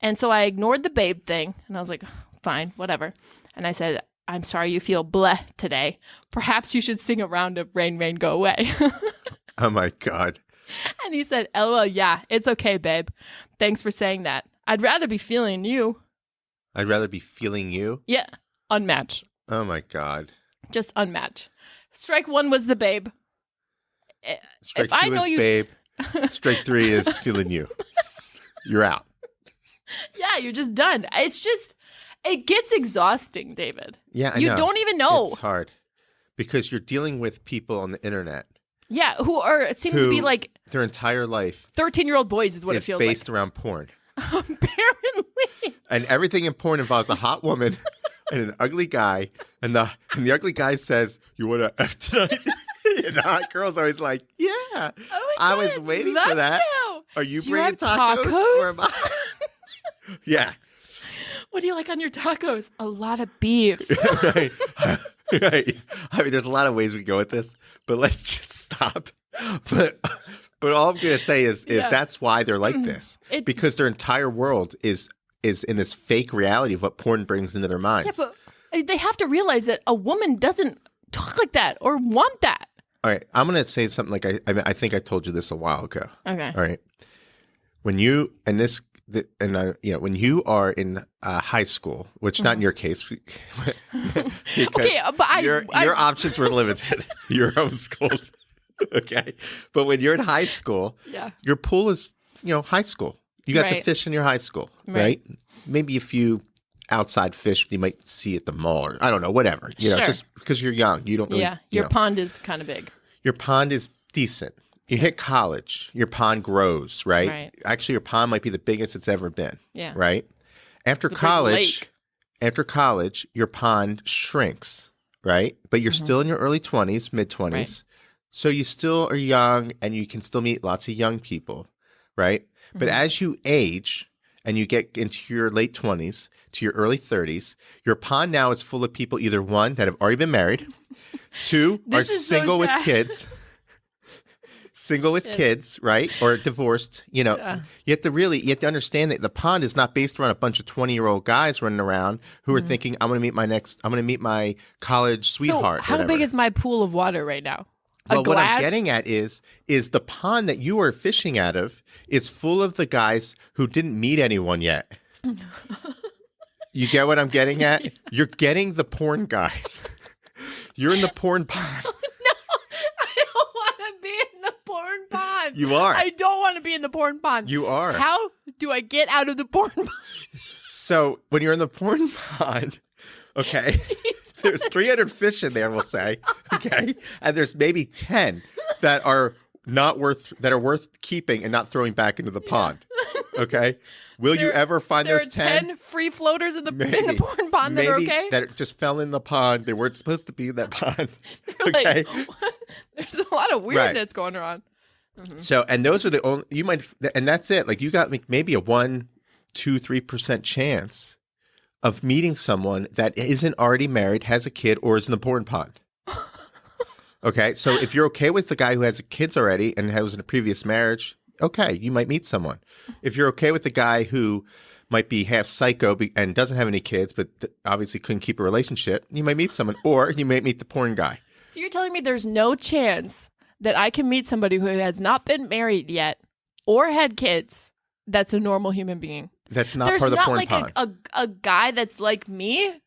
And so I ignored the babe thing. And I was like, fine, whatever. And I said, I'm sorry you feel bleh today. Perhaps you should sing a round of Rain, Rain, Go Away. Oh, my God. And he said, LOL, yeah, it's okay, babe. Thanks for saying that. I'd rather be feeling you. I'd rather be feeling you? Yeah. Unmatch. Oh, my God. Just unmatch. Strike 1 was the babe. Strike 2 is babe. Strike 3 is feeling you. You're out. Yeah, you're just done. It gets exhausting, David. Yeah, I know. You don't even know. It's hard. Because you're dealing with people on the internet. Yeah, who seem to be like their entire life 13-year-old boys is what it feels like. It's based around porn. Apparently. And everything in porn involves a hot woman and an ugly guy, and the ugly guy says, "You want to F tonight?" And the hot girl's always like, "Yeah, oh I was waiting for that." Are you bringing tacos? Or am I? Yeah. What do you like on your tacos? A lot of beef. Right. Right. I mean, there's a lot of ways we go with this, but let's just stop. But all I'm going to say is that's why they're like this. Because their entire world is in this fake reality of what porn brings into their minds. Yeah, but they have to realize that a woman doesn't talk like that or want that. All right. I'm going to say something like I think I told you this a while ago. Okay. All right. When you when you are in high school, which not in your case, because okay, but your options were limited. You're homeschooled, okay. But when you're in high school, your pool is high school. You got the fish in your high school, right? Maybe a few outside fish you might see at the mall, or I don't know, whatever. Just because you're young, you don't really. Yeah, your pond is kind of big. Your pond is decent. You hit college, your pond grows, right? Actually, your pond might be the biggest it's ever been. Yeah. Right? After college, your pond shrinks, right? But you're still in your early 20s, mid-20s. Right. So you still are young and you can still meet lots of young people, right? Mm-hmm. But as you age and you get into your late 20s to your early 30s, your pond now is full of people, either one, that have already been married, two, are single with kids. Single with kids, right? Or divorced. You have to understand that the pond is not based around a bunch of 20-year-old guys running around who are thinking, I'm going to meet my college sweetheart. So how big is my pool of water right now? Well, what I'm getting at is the pond that you are fishing out of is full of the guys who didn't meet anyone yet. You get what I'm getting at? Yeah. You're getting the porn guys. You're in the porn pond. Porn pond. You are. I don't want to be in the porn pond. You are. How do I get out of the porn pond? So when you're in the porn pond, okay, there's 300 fish in there, we'll say, okay, and there's maybe 10 that are worth keeping and not throwing back into the pond. Okay. Will you ever find there those are 10? 10 free floaters in the porn pond that are okay? That just fell in the pond. They weren't supposed to be in that pond. Okay. There's a lot of weirdness going on. Mm-hmm. So, and those are the only, and that's it. Like you got maybe a 1, 2, 3% chance of meeting someone that isn't already married, has a kid, or is in the porn pond. Okay. So if you're okay with the guy who has kids already and was in a previous marriage, okay, you might meet someone. If you're okay with the guy who might be half psycho and doesn't have any kids, but obviously couldn't keep a relationship, you might meet someone, or you might meet the porn guy. So you're telling me there's no chance that I can meet somebody who has not been married yet or had kids that's a normal human being? That's not part of the porn pond. There's not like a guy that's like me?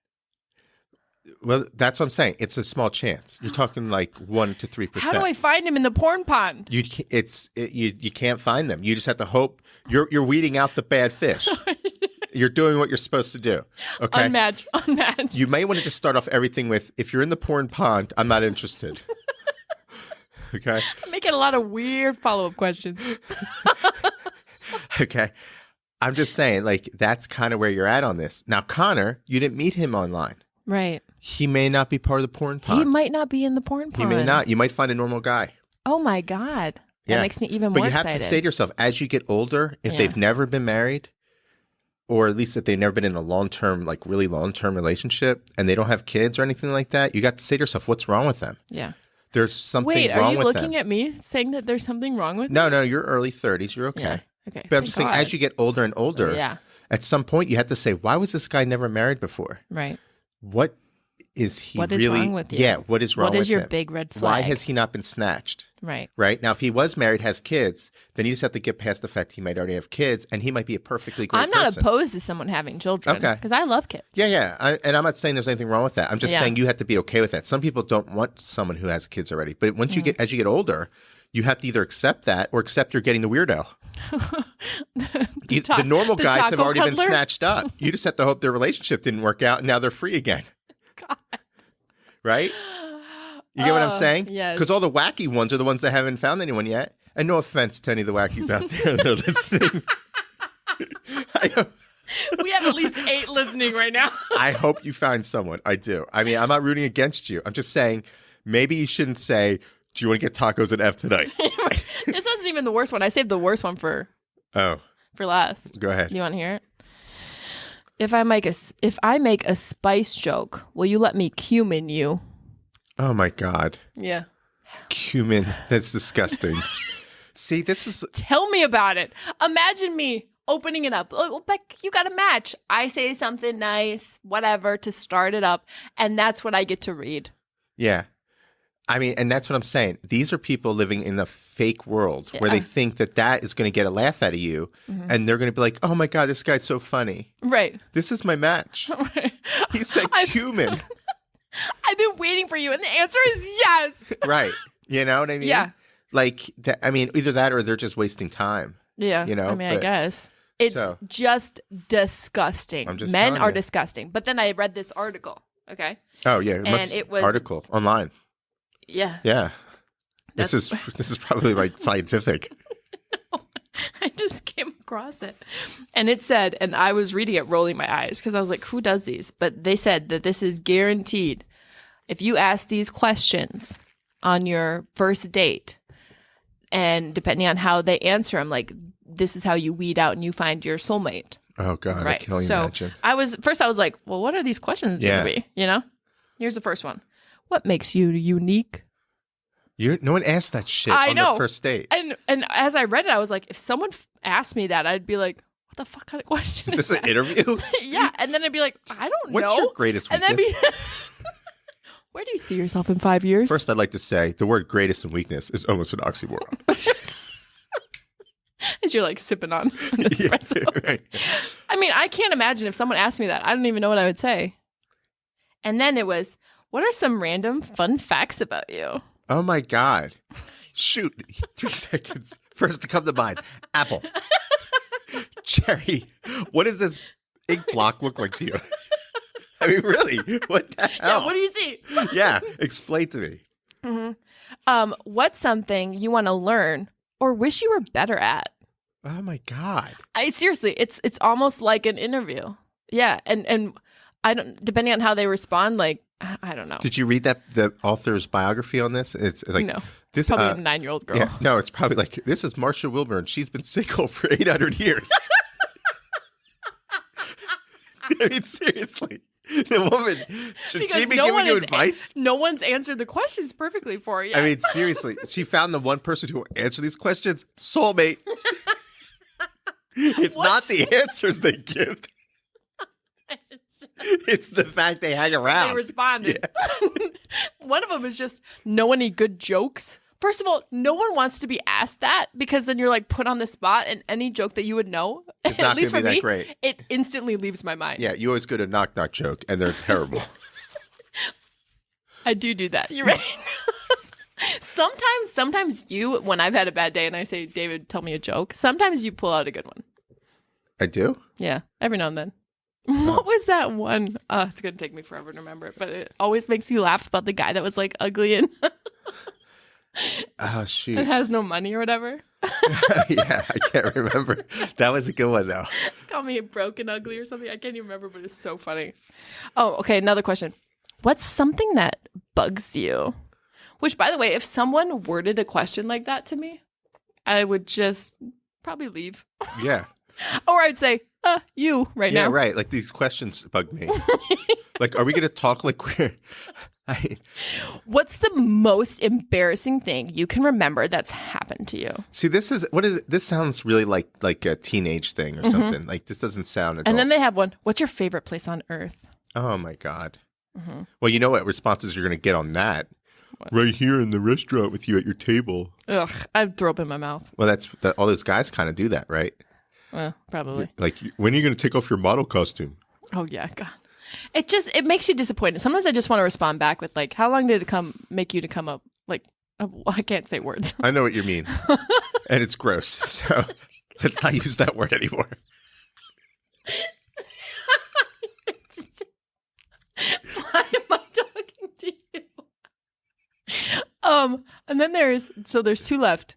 Well, that's what I'm saying. It's a small chance. You're talking like 1 to 3%. How do I find him in the porn pond? You can't find them. You just have to hope. You're weeding out the bad fish. You're doing what you're supposed to do. Okay. Unmatched. You may want to just start off everything with, if you're in the porn pond, I'm not interested. Okay. I'm making a lot of weird follow-up questions. Okay. I'm just saying, like, that's kind of where you're at on this. Now, Connor, you didn't meet him online. Right. He may not be part of the porn pond. He might not be in the porn pond. He may not. You might find a normal guy. Oh my God. That makes me even more excited. But you have to say to yourself, as you get older, if they've never been married, or at least if they've never been in a long-term, like really long-term relationship, and they don't have kids or anything like that, you got to say to yourself, what's wrong with them? Yeah. There's something wrong with them. Wait, are you looking at me saying that there's something wrong with me? No, you're early 30s. You're okay. Yeah. Okay. But I'm just saying, as you get older and older, at some point you have to say, why was this guy never married before? Right. What is he what really? What is wrong with you? Yeah, what is wrong with him? What is your big red flag? Why has he not been snatched? Right. Right. Now, if he was married, has kids, then you just have to get past the fact he might already have kids, and he might be a perfectly great I'm not opposed to someone having children. Okay. Because I love kids. Yeah. And I'm not saying there's anything wrong with that. I'm just saying you have to be okay with that. Some people don't want someone who has kids already. But once as you get older, you have to either accept that or accept you're getting the weirdo. The normal guys have already been snatched up. You just have to hope their relationship didn't work out, and now they're free again. God. Right? You get what I'm saying? Yes. Because all the wacky ones are the ones that haven't found anyone yet. And no offense to any of the wackies out there that are listening. We have at least 8 listening right now. I hope you find someone. I do. I mean, I'm not rooting against you. I'm just saying maybe you shouldn't say, do you want to get tacos at F tonight? This isn't even the worst one. I saved the worst one for last. Go ahead. Do you want to hear it? If I make a spice joke, will you let me cumin you? Oh my God. Yeah. Cumin. That's disgusting. See, this is... Tell me about it. Imagine me opening it up. Oh, Beck, you got a match. I say something nice, whatever, to start it up. And that's what I get to read. Yeah. I mean, and that's what I'm saying. These are people living in the fake world where they think that is going to get a laugh out of you. Mm-hmm. And they're going to be like, oh my God, this guy's so funny. Right. This is my match. Right. He said cumin. I've been waiting for you. And the answer is yes. Right. You know what I mean? Yeah. Like, either that or they're just wasting time. Yeah. You know? I mean, I guess. It's just disgusting. Men are disgusting. But then I read this article. Okay. Oh, yeah. It was article online. Yeah. Yeah. This is probably like scientific. I just came across it. And it said, and I was reading it rolling my eyes because I was like, who does these? But they said that this is guaranteed. If you ask these questions on your first date, and depending on how they answer them, like, this is how you weed out and you find your soulmate. Oh, God. Right. I can only imagine. I was like, well, what are these questions going to be? You know? Here's the first one. What makes you unique? No one asked that shit on the first date. And as I read it, I was like, if someone asked me that, I'd be like, what the fuck kind of question is this? An interview? Yeah. And then I'd be like, I don't know. What's your greatest weakness? And then where do you see yourself in 5 years? First, I'd like to say the word greatest and weakness is almost an oxymoron. As you're like sipping on an espresso. Yeah, right. I mean, I can't imagine if someone asked me that. I don't even know what I would say. And then it was, what are some random fun facts about you? Oh my God. Shoot. 3 seconds. First to come to mind. Apple. Cherry. What does this ink block look like to you? I mean, really? What the hell? Yeah, what do you see? Yeah. Explain to me. Mm-hmm. What's something you want to learn or wish you were better at? Oh my God. Seriously, it's almost like an interview. Yeah, and I don't, depending on how they respond, like I don't know. Did you read the author's biography on this? It's like no. This probably a 9-year-old girl. Yeah, no, it's probably like, this is Marsha Wilburn. She's been single for 800 years. I mean, seriously. The woman, should because she be giving you advice? No one's answered the questions perfectly for you. I mean, seriously. She found the one person who will answer these questions. Soulmate. It's not the answers they give. It's the fact they hang around. They responded. Yeah. One of them is just, know any good jokes? First of all, no one wants to be asked that because then you're like put on the spot, and any joke that you would know, it's not at least going to be for me, that great. It instantly leaves my mind. Yeah, you always go to knock knock joke, and they're terrible. I do that. You're right. Sometimes you, when I've had a bad day and I say, David, tell me a joke, sometimes you pull out a good one. I do? Yeah, every now and then. What was that one? It's going to take me forever to remember it, but it always makes you laugh about the guy that was like ugly and oh, shoot. it has no money or whatever. Yeah, I can't remember. That was a good one, though. Call me broke and ugly or something. I can't even remember, but it's so funny. Oh, okay, another question. What's something that bugs you? Which, by the way, if someone worded a question like that to me, I would just probably leave. Yeah. Or I'd say, you right now. Yeah, right. Like, these questions bug me. Like, are we going to talk like we're... What's the most embarrassing thing you can remember that's happened to you? See, this sounds really like a teenage thing or something. Like, this doesn't sound adult. And then they have one. What's your favorite place on earth? Oh, my God. Mm-hmm. Well, you know what responses you're going to get on that? What? Right here in the restaurant with you at your table. Ugh, I'd throw up in my mouth. Well, all those guys kind of do that, right? Well, probably. Like, when are you going to take off your model costume? Oh, yeah, God. It makes you disappointed. Sometimes I just want to respond back with, like, how long did it make you to come up? Like, I can't say words. I know what you mean. And it's gross. So let's not use that word anymore. Why am I talking to you? And then there's 2 left.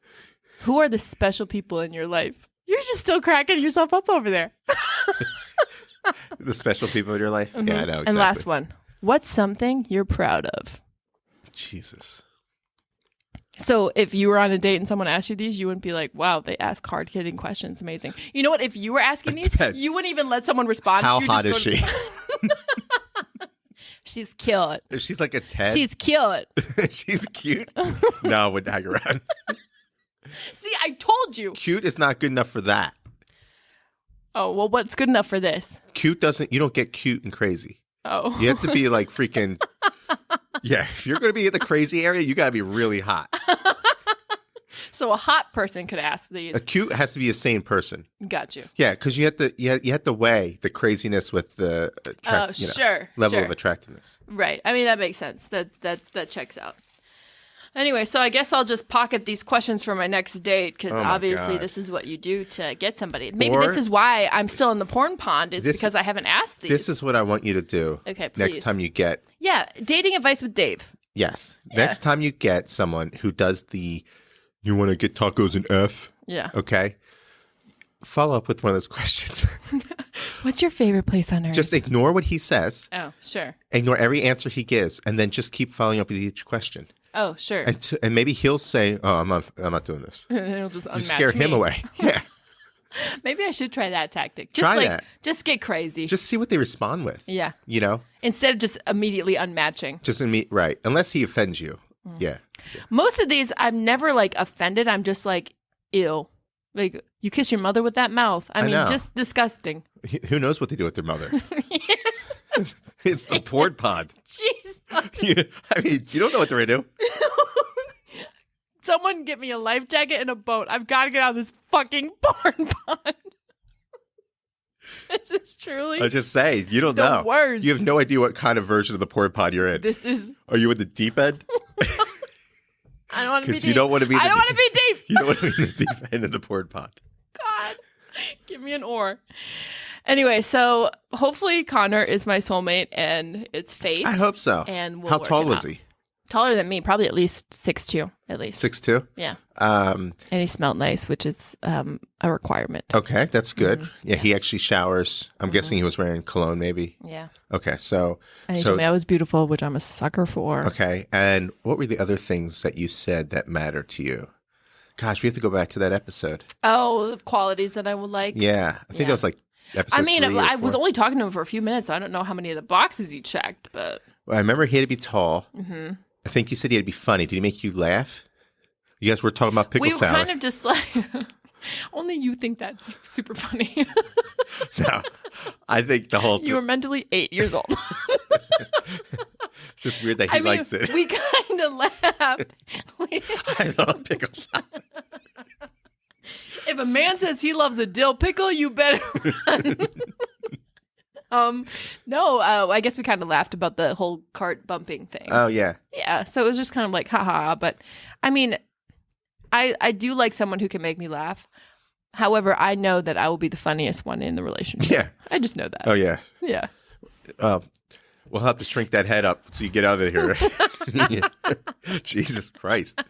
Who are the special people in your life? You're just still cracking yourself up over there. The special people in your life? Mm-hmm. Yeah, I know exactly. And last one. What's something you're proud of? Jesus. So if you were on a date and someone asked you these, you wouldn't be like, wow, they ask hard-hitting questions. Amazing. You know what? If you were asking these, you wouldn't even let someone respond. How hot is she? She's cute. She's like a 10. She's cute. She's cute? No, I wouldn't hang around. See, I told you. Cute is not good enough for that. Oh, well, what's good enough for this? You don't get cute and crazy. Oh. You have to be like freaking, yeah, if you're going to be in the crazy area, you got to be really hot. So a hot person could ask these. A cute has to be a sane person. Got you. Yeah, because you have to weigh the craziness with the level of attractiveness. Right. I mean, that makes sense. That checks out. Anyway, so I guess I'll just pocket these questions for my next date because obviously this is what you do to get somebody. Maybe this is why I'm still in the porn pond is because I haven't asked these. This is what I want you to do. Okay, please. Next time you get... Yeah, dating advice with Dave. Yes. Yeah. Next time you get someone who does the, you want to get tacos and F? Yeah. Okay. Follow up with one of those questions. What's your favorite place on earth? Just ignore what he says. Oh, sure. Ignore every answer he gives and then just keep following up with each question. Oh, sure. And maybe he'll say, "Oh, I'm not doing this." And he'll just scare him away. Yeah. Maybe I should try that tactic. Just get crazy. Just see what they respond with. Yeah. You know? Instead of just immediately unmatching. Right. Unless he offends you. Yeah. Most of these, I'm never like offended. I'm just like, ew. Like, you kiss your mother with that mouth. I mean, just disgusting. Who knows what they do with their mother? It's the porn pod. Jeez. I mean, you don't know what they're into. Someone get me a life jacket and a boat. I've got to get out of this fucking porn pond. This is truly. I just say, you don't know. Worst. You have no idea what kind of version of the porn pod you're in. Are you in the deep end? I don't want to be deep. Because you don't want to be. I don't want to be deep. You don't want to be in the deep end of the porn pod. God, give me an oar. Anyway, so hopefully Connor is my soulmate and it's fate. I hope so. And how tall was he? Taller than me, probably at least 6'2", at least. 6'2"? Yeah. Um, and he smelled nice, which is a requirement. Okay, that's good. Yeah, he actually showers. I'm guessing he was wearing cologne, maybe. Yeah. Okay, so And he told me I was beautiful, which I'm a sucker for. Okay, and what were the other things that you said that matter to you? Gosh, we have to go back to that episode. Oh, the qualities that I would like. Yeah, I think that was like episode. I mean, 3 or I 4. was only talking to him for a few minutes, so I don't know how many of the boxes he checked, but. Well, I remember he had to be tall. Mm-hmm. I think you said he had to be funny. Did he make you laugh? You guys were talking about pickle salad. We were kind of just like, only you think that's super funny. No, I think the whole You were mentally 8 years old. It's just weird that he likes it. We kind of laughed. I love pickle salad. If a man says he loves a dill pickle, you better run. No, I guess we kind of laughed about the whole cart bumping thing. Oh, yeah. Yeah, so it was just kind of like, haha. But I mean, I do like someone who can make me laugh. However, I know that I will be the funniest one in the relationship. Yeah. I just know that. Oh, yeah. Yeah. We'll have to shrink that head up so you get out of here. Jesus Christ.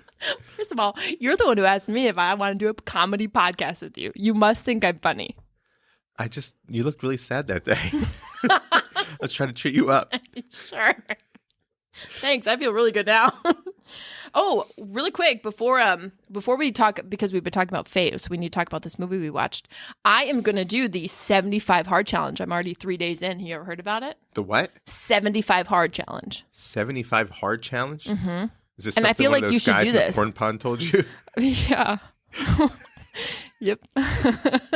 First of all, you're the one who asked me if I want to do a comedy podcast with you. You must think I'm funny. You looked really sad that day. I was trying to cheer you up. Sure. Thanks. I feel really good now. Oh, really quick before we talk, because we've been talking about fate, so we need to talk about this movie we watched. I am going to do the 75 hard challenge. I'm already 3 days in. You ever heard about it? The what? 75 hard challenge. 75 hard challenge? Mm-hmm. Is this and I feel like those you should guys do in the this. Porn Pond told you? Yeah. Yep. I'm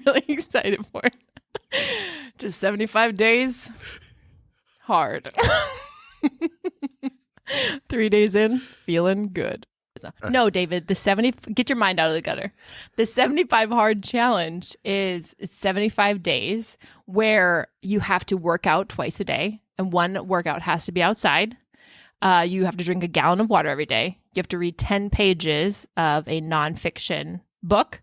really excited for it. Just 75 days. Hard. 3 days in, feeling good. No, David, get your mind out of the gutter. The 75 hard challenge is 75 days where you have to work out twice a day, and one workout has to be outside. You have to drink a gallon of water every day. You have to read 10 pages of a nonfiction book.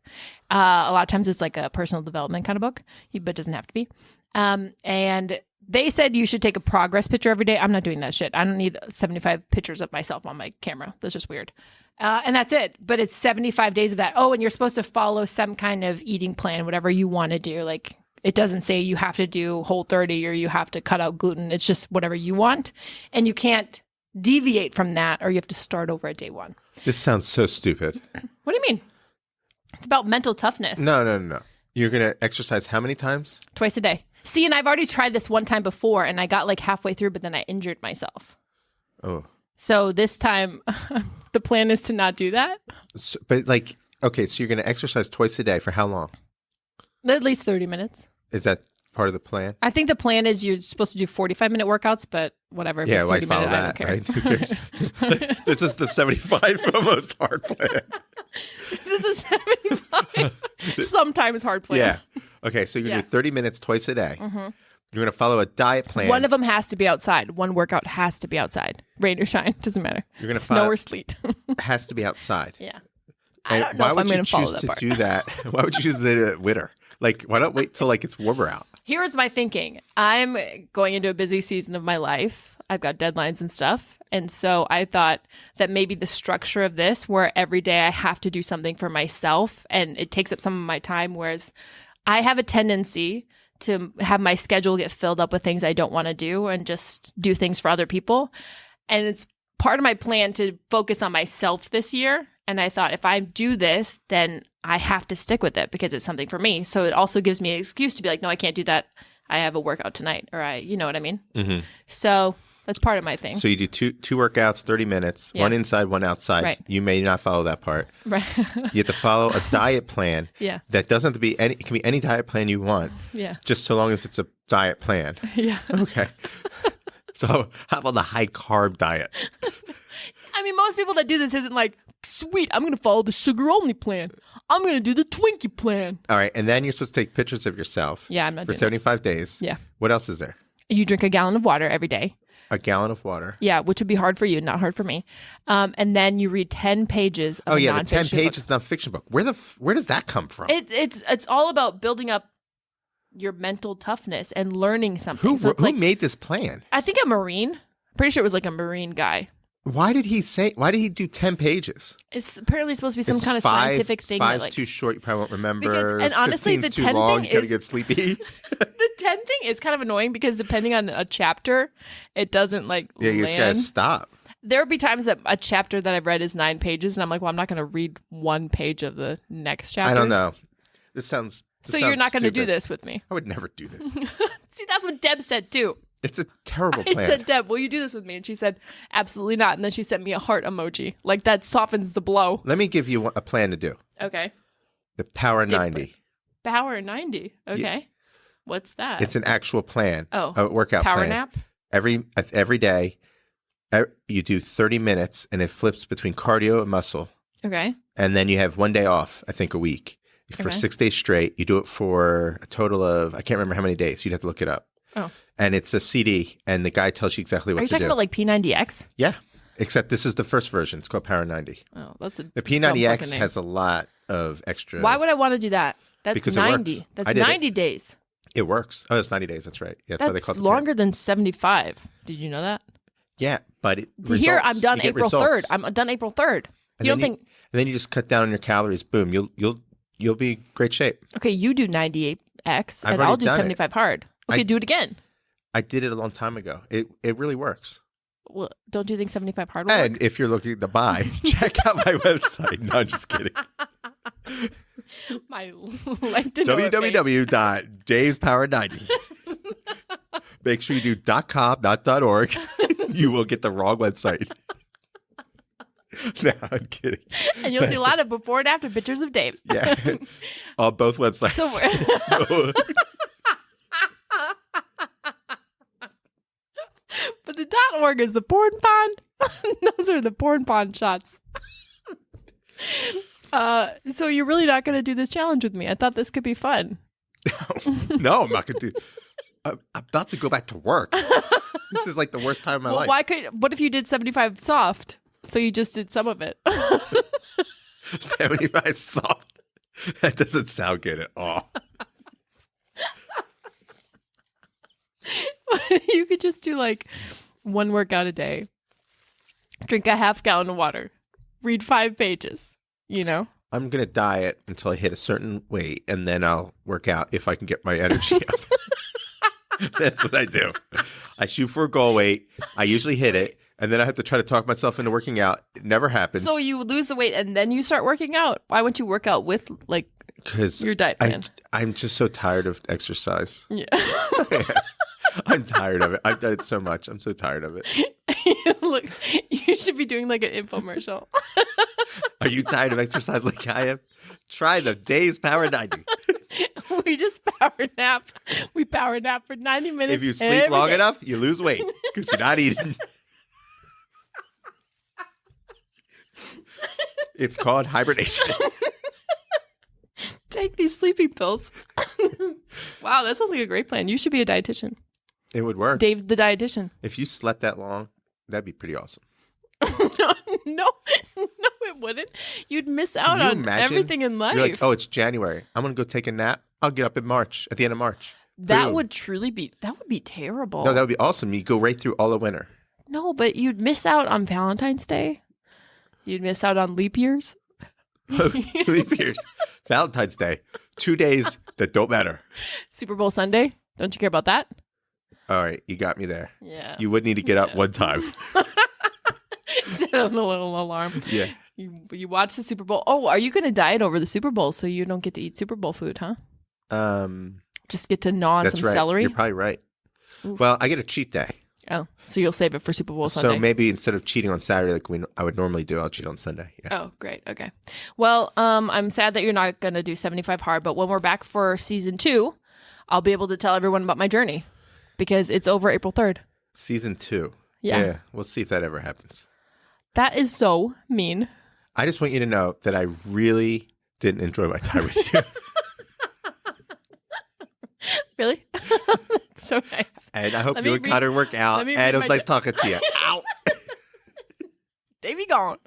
A lot of times it's like a personal development kind of book, but it doesn't have to be. And they said you should take a progress picture every day. I'm not doing that shit. I don't need 75 pictures of myself on my camera. That's just weird. And that's it. But it's 75 days of that. Oh, and you're supposed to follow some kind of eating plan, whatever you want to do. Like, it doesn't say you have to do Whole30 or you have to cut out gluten. It's just whatever you want. And you can't deviate from that, or you have to start over at day one. This sounds so stupid. What do you mean? It's about mental toughness. No. You're going to exercise how many times? Twice a day. See, and I've already tried this one time before, and I got like halfway through, but then I injured myself. Oh. So this time, the plan is to not do that. So, but like, okay, so you're going to exercise twice a day for how long? At least 30 minutes. Is that part of the plan? I think the plan is you're supposed to do 45-minute workouts, but whatever. If it's 30 follow minutes, that, I don't care. right? Who cares? This is the 75 most hard plan. This is a 75 sometimes hard plan. Yeah. Okay, so you're going to do 30 minutes twice a day. Mm-hmm. You're going to follow a diet plan. One of them has to be outside. One workout has to be outside. Rain or shine, doesn't matter. You're going to snow or sleet. Has to be outside. Yeah. I don't know why if would I'm you going to follow choose that to part. do that? Why would you choose the winter? Like, why not wait till like it's warmer out? Here's my thinking. I'm going into a busy season of my life. I've got deadlines and stuff. And so I thought that maybe the structure of this, where every day I have to do something for myself and it takes up some of my time, whereas I have a tendency to have my schedule get filled up with things I don't want to do and just do things for other people. And it's part of my plan to focus on myself this year. And I thought if I do this, then I have to stick with it because it's something for me. So it also gives me an excuse to be like, no, I can't do that. I have a workout tonight, or you know what I mean? Mm-hmm. So that's part of my thing. So you do two workouts, 30 minutes, one inside, one outside. Right. You may not follow that part. Right. You have to follow a diet plan. Yeah. That doesn't have to be it can be any diet plan you want. Yeah. Just so long as it's a diet plan. Yeah. Okay. So how about the high carb diet? I mean, most people that do this isn't like, sweet, I'm going to follow the sugar only plan. I'm going to do the Twinkie plan. All right. And then you're supposed to take pictures of yourself. Yeah, I'm not for doing 75 days. Yeah. What else is there? You drink a gallon of water every day. A gallon of water. Yeah, which would be hard for you, not hard for me. And then you read 10 pages of the 10 pages nonfiction book. Where does that come from? It's all about building up your mental toughness and learning something. Who made this plan? I think a Marine Pretty sure it was like a Marine guy. Why did he do 10 pages? It's apparently supposed to be some kind of scientific thing. Five's that, like, too short. You probably won't remember. And honestly, 15's the too 10 long. thing You gotta is get sleepy. the 10 thing is kind of annoying because depending on a chapter, it doesn't like Yeah, you just gotta land. stop. There would be times that a chapter that I've read is 9 pages, and I'm like, well, I'm not going to read 1 page of the next chapter. I don't know. This sounds. So you're not going to do this with me? I would never do this. See, that's what Deb said too. It's a terrible I plan. said, Deb, will you do this with me? And she said, absolutely not. And then she sent me a heart emoji. Like that softens the blow. Let me give you a plan to do. Okay. The Power 90. Power 90. Okay. Yeah. What's that? It's an actual plan. Oh. A workout Power plan. nap? Every day, you do 30 minutes, and it flips between cardio and muscle. Okay. And then you have 1 day off, I think a week. For 6 days straight. You do it for a total of, I can't remember how many days. You'd have to look it up. Oh. And it's a CD, and the guy tells you exactly what Are you to do. talking about like P90X? Yeah. Except this is the first version. It's called Power 90. Oh, that's a The dumb P90X fucking name. has a lot of extra. Why would I want to do that? That's Because it 90. works. That's I did it. 90 days. It works. Oh, it's 90 days. That's right. Yeah, that's why they That's call it the longer than 75. Did you know that? Yeah, but it Here, results. I'm done You get April results. 3rd. I'm done April 3rd. And You don't then think... And then you just cut down on your calories. Boom. You'll be in great shape. Okay, you do 98X, I've and already I'll do done it. 75 hard. Okay, do it again. I did it a long time ago. It really works. Well, don't you think 75 hard will work? And if you're looking to buy, check out my website. No, I'm just kidding. My like to know it page. www.davespower90. Make sure you do .com, not .org. You will get the wrong website. No, I'm kidding. And you'll see a lot of before and after pictures of Dave. Yeah. On both websites. So but the .org is the porn pond. Those are the porn pond shots. So you're really not going to do this challenge with me? I thought this could be fun. No, I'm not going to do. I'm about to go back to work. This is like the worst time of my life. What if you did 75 soft? So you just did some of it. 75 soft. That doesn't sound good at all. You could just do like 1 workout a day, drink a half gallon of water, read 5 pages, you know? I'm going to diet until I hit a certain weight, and then I'll work out if I can get my energy up. That's what I do. I shoot for a goal weight. I usually hit it, and then I have to try to talk myself into working out. It never happens. So you lose the weight and then you start working out? Why wouldn't you work out with like your diet plan? I'm just so tired of exercise. Yeah. I'm tired of it. I've done it so much. I'm so tired of it. Look, you should be doing like an infomercial. Are you tired of exercise like I am? Try the Dave's Power 90. We just power nap. We power nap for 90 minutes. If you sleep long enough, you lose weight because you're not eating. It's called hibernation. Take these sleeping pills. Wow, that sounds like a great plan. You should be a dietitian. It would work. Dave the dietitian. If you slept that long, that'd be pretty awesome. No, it wouldn't. You'd miss out on everything in life. You're like, oh, it's January. I'm going to go take a nap. I'll get up in March, at the end of March. That Boom. would be terrible. No, that would be awesome. You go right through all the winter. No, but you'd miss out on Valentine's Day. You'd miss out on leap years. Leap years. Valentine's Day. 2 days that don't matter. Super Bowl Sunday. Don't you care about that? All right. You got me there. Yeah. You would need to get up one time. Set on a little alarm. Yeah. You watch the Super Bowl. Oh, are you going to diet over the Super Bowl so you don't get to eat Super Bowl food, huh? Just get to gnaw on That's some right. celery? You're probably right. Oof. Well, I get a cheat day. Oh, so you'll save it for Super Bowl Sunday. So maybe instead of cheating on Saturday like I would normally do, I'll cheat on Sunday. Yeah. Oh, great. Okay. Well, I'm sad that you're not going to do 75 hard, but when we're back for season 2, I'll be able to tell everyone about my journey because it's over April 3rd. Season 2. Yeah. We'll see if that ever happens. That is so mean. I just want you to know that I really didn't enjoy my time with you. Really? So nice. And I hope you and Connor work out. And it was nice talking to you. Ow. Davey gone.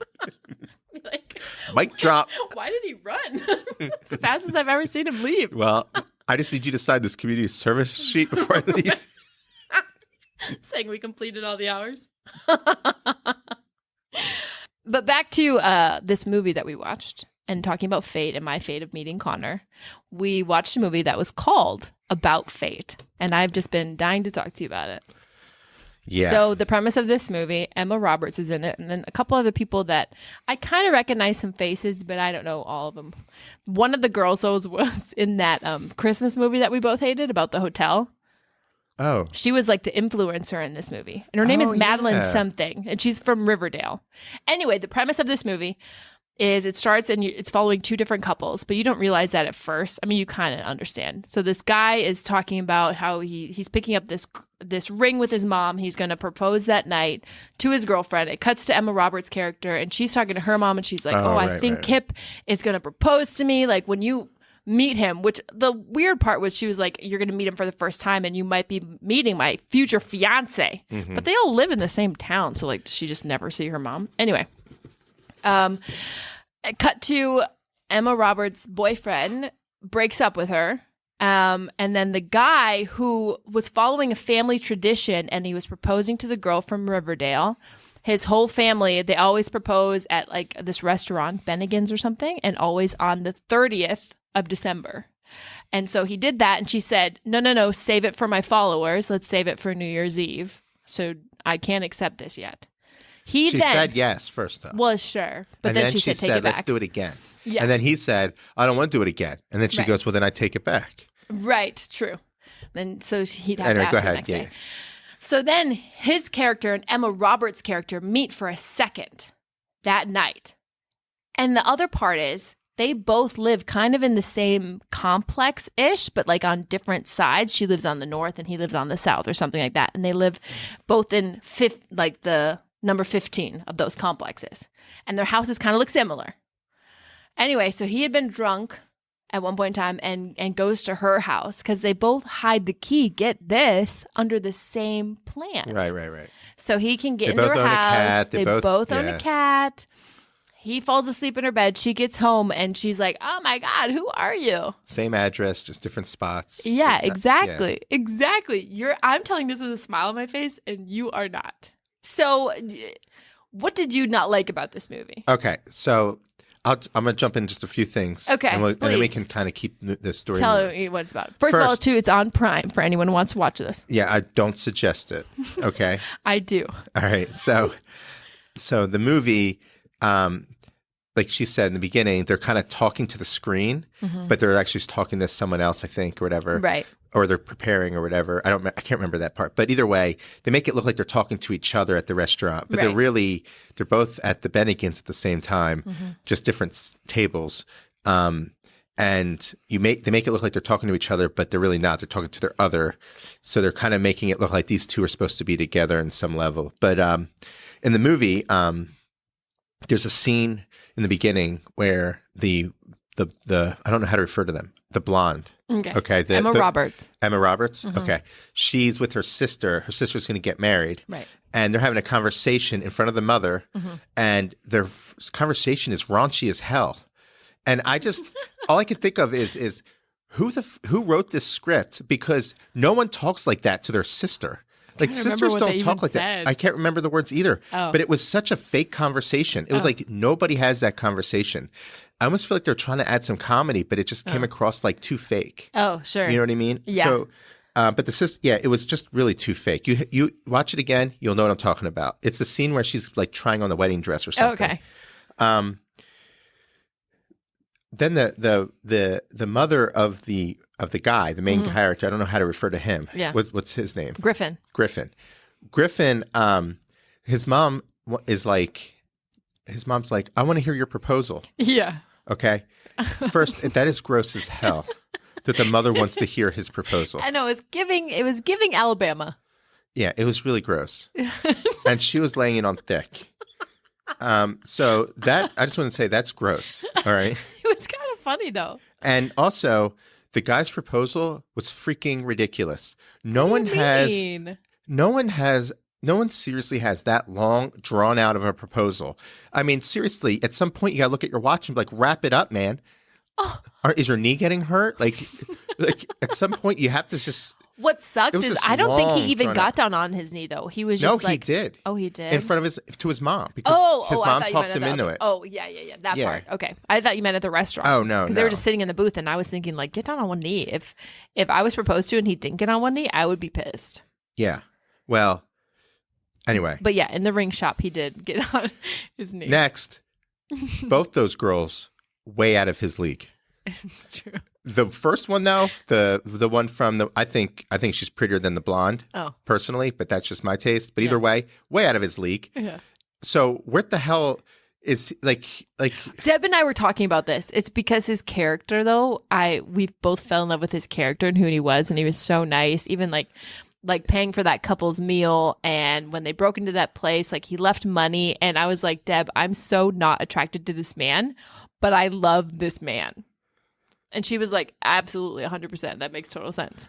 Mic drop. Why did he run? It's the fastest I've ever seen him leave. Well, I just need you to sign this community service sheet before I leave. Saying we completed all the hours. But back to this movie that we watched and talking about fate and my fate of meeting Connor. We watched a movie that was called About Fate, and I've just been dying to talk to you about it. Yeah. So the premise of this movie, Emma Roberts is in it, and then a couple other people that I kind of recognize some faces, but I don't know all of them. One of the girls was in that Christmas movie that we both hated about the hotel. Oh. She was like the influencer in this movie. And her name is Madeline something. And she's from Riverdale. Anyway, the premise of this movie is it starts and it's following two different couples, but you don't realize that at first. I mean, you kind of understand. So this guy is talking about how he's picking up this ring with his mom. He's going to propose that night to his girlfriend. It cuts to Emma Roberts' character, and she's talking to her mom, and she's like, I think Kip is going to propose to me. Like, when you meet him, which the weird part was she was like, you're going to meet him for the first time and you might be meeting my future fiance. Mm-hmm. But they all live in the same town. So like, does she just never see her mom? Anyway, cut to Emma Roberts' boyfriend breaks up with her. And then the guy who was following a family tradition and he was proposing to the girl from Riverdale, his whole family, they always propose at like this restaurant, Bennigan's or something, and always on the 30th of December. And so he did that, and she said, no, save it for my followers. Let's save it for New Year's Eve. So I can't accept this yet. She said yes first, though. Well, sure. But then she said, take it back. Let's do it again. Yeah. And then he said, I don't want to do it again. And then she goes, well, then I take it back. Right, true. Then so he'd have to ask her next day. So then his character and Emma Roberts' character meet for a second that night. And the other part is, they both live kind of in the same complex-ish, but like on different sides. She lives on the north and he lives on the south or something like that. And they live both in the number 15 of those complexes. And their houses kind of look similar. Anyway, so he had been drunk at one point in time and goes to her house because they both hide the key, get this, under the same plan. Right. So he can get into her house. They both own a cat. He falls asleep in her bed. She gets home and she's like, oh my God, who are you? Same address, just different spots. Yeah, exactly. Yeah. Exactly. I'm telling this with a smile on my face and you are not. So what did you not like about this movie? Okay. So I'm going to jump in just a few things. Okay. And then we can kind of keep the story. Tell me what it's about. First of all, too, it's on Prime for anyone who wants to watch this. Yeah, I don't suggest it. Okay. I do. All right. So the movie, like she said in the beginning, they're kind of talking to the screen, but they're actually talking to someone else, I think, or whatever. Right. Or they're preparing or whatever. I can't remember that part. But either way, they make it look like they're talking to each other at the restaurant. But they're both at the Bennigan's at the same time, just different tables. And they make it look like they're talking to each other, but they're really not. They're talking to their other. So they're kind of making it look like these two are supposed to be together in some level. But in the movie, there's a scene in the beginning where the I don't know how to refer to them. The blonde. Okay. Emma Roberts. Emma Roberts. Okay. She's with her sister. Her sister's going to get married. Right. And they're having a conversation in front of the mother, and their conversation is raunchy as hell. And all I can think of is who wrote this script, because no one talks like that to their sister. Like, sisters don't talk like that. I can't remember the words either. Oh. But it was such a fake conversation. It was like nobody has that conversation. I almost feel like they're trying to add some comedy, but it just came across like too fake. Oh, sure. You know what I mean? Yeah. So, but the sister, it was just really too fake. You watch it again, you'll know what I'm talking about. It's the scene where she's like trying on the wedding dress or something. Okay. Then the mother of the guy, the main character, I don't know how to refer to him. Yeah. What's his name? Griffin. His mom is like, I want to hear your proposal. Yeah. Okay. First, that is gross as hell that the mother wants to hear his proposal. I know, it was giving Alabama. Yeah, it was really gross. And she was laying it on thick. So that, I just want to say that's gross. All right. It was kind of funny though. And also, the guy's proposal was freaking ridiculous. No one seriously has that long, drawn out of a proposal. I mean, seriously, at some point you gotta look at your watch and be like, wrap it up, man. Oh. Is your knee getting hurt? Like at some point you have to just. What sucked was is this I don't think he long even thrown got out. down on his knee though. He was No, just like, he did. Oh, he did In front of his mom because his I mom thought you talked meant him at into the- it. Oh, yeah. That part. Okay, I thought you meant at the restaurant. Oh, no, because they were no. just sitting in the booth, and I was thinking like, get down on one knee. If I was proposed to and he didn't get on one knee, I would be pissed. Yeah. Well, anyway. But yeah, in the ring shop, he did get on his knee. Next, both those girls way out of his league. It's true. The first one though, the one from the I think she's prettier than the blonde. Oh. Personally, but that's just my taste. But either way out of his league. Yeah. So what the hell is like Deb and I were talking about this. It's because his character though, we both fell in love with his character and who he was, and he was so nice. Even like paying for that couple's meal, and when they broke into that place, like he left money, and I was like, Deb, I'm so not attracted to this man, but I love this man. And she was like, absolutely 100%. That makes total sense.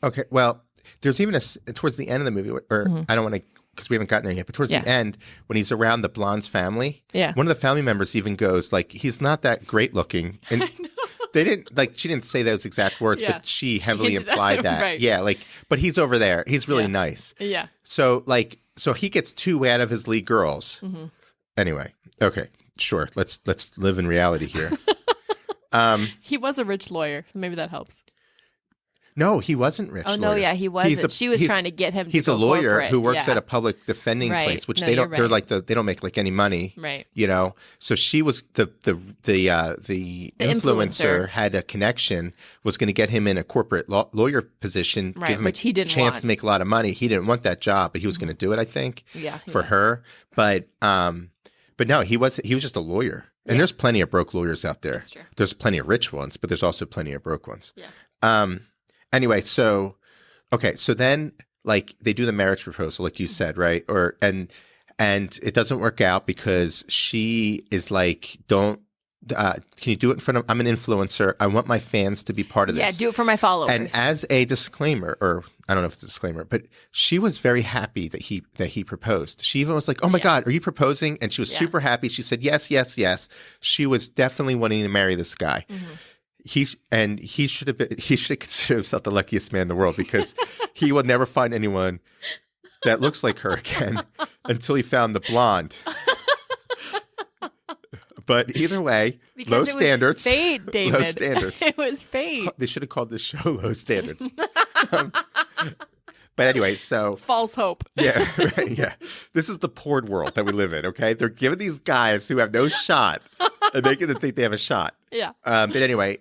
Okay, well, there's even towards the end of the movie, or I don't want to, because we haven't gotten there yet, but towards the end, when he's around the blonde's family, one of the family members even goes, like, he's not that great looking. And they didn't, like, she didn't say those exact words, but she heavily implied that. Right. Yeah, like, but he's over there. He's really nice. Yeah. So, so he gets two out of his league girls. Anyway, okay, sure. Let's live in reality here. He was a rich lawyer, so maybe that helps. No, he wasn't rich. Oh no, lawyer. yeah, he wasn't. She was trying to get him. He's to a go lawyer corporate. who works at a public defending place, which they don't. They're like they don't make like any money, right? You know. So she was the influencer had a connection, was going to get him in a corporate lawyer position, give him which he didn't chance want. to make a lot of money. He didn't want that job, but he was going to do it. I think. Yeah. For her, but no, he was just a lawyer. And there's plenty of broke lawyers out there. That's true. There's plenty of rich ones, but there's also plenty of broke ones. Yeah. Anyway, so then like they do the marriage proposal, like you said, right? And it doesn't work out because she is like, can you do it in front of? I'm an influencer. I want my fans to be part of this. Yeah, do it for my followers. And as a disclaimer, or I don't know if it's a disclaimer, but she was very happy that he proposed. She even was like, "Oh my God, are you proposing?" And she was super happy. She said, "Yes, yes, yes." She was definitely wanting to marry this guy. He should have considered himself the luckiest man in the world because he will never find anyone that looks like her again until he found the blonde. But either way, because low it standards. Was fate, David. Low standards. It was fate. They should have called this show Low Standards. But anyway, so false hope. Yeah, right, yeah. This is the porn world that we live in. Okay, they're giving these guys who have no shot and making them think they have a shot. Yeah. But anyway,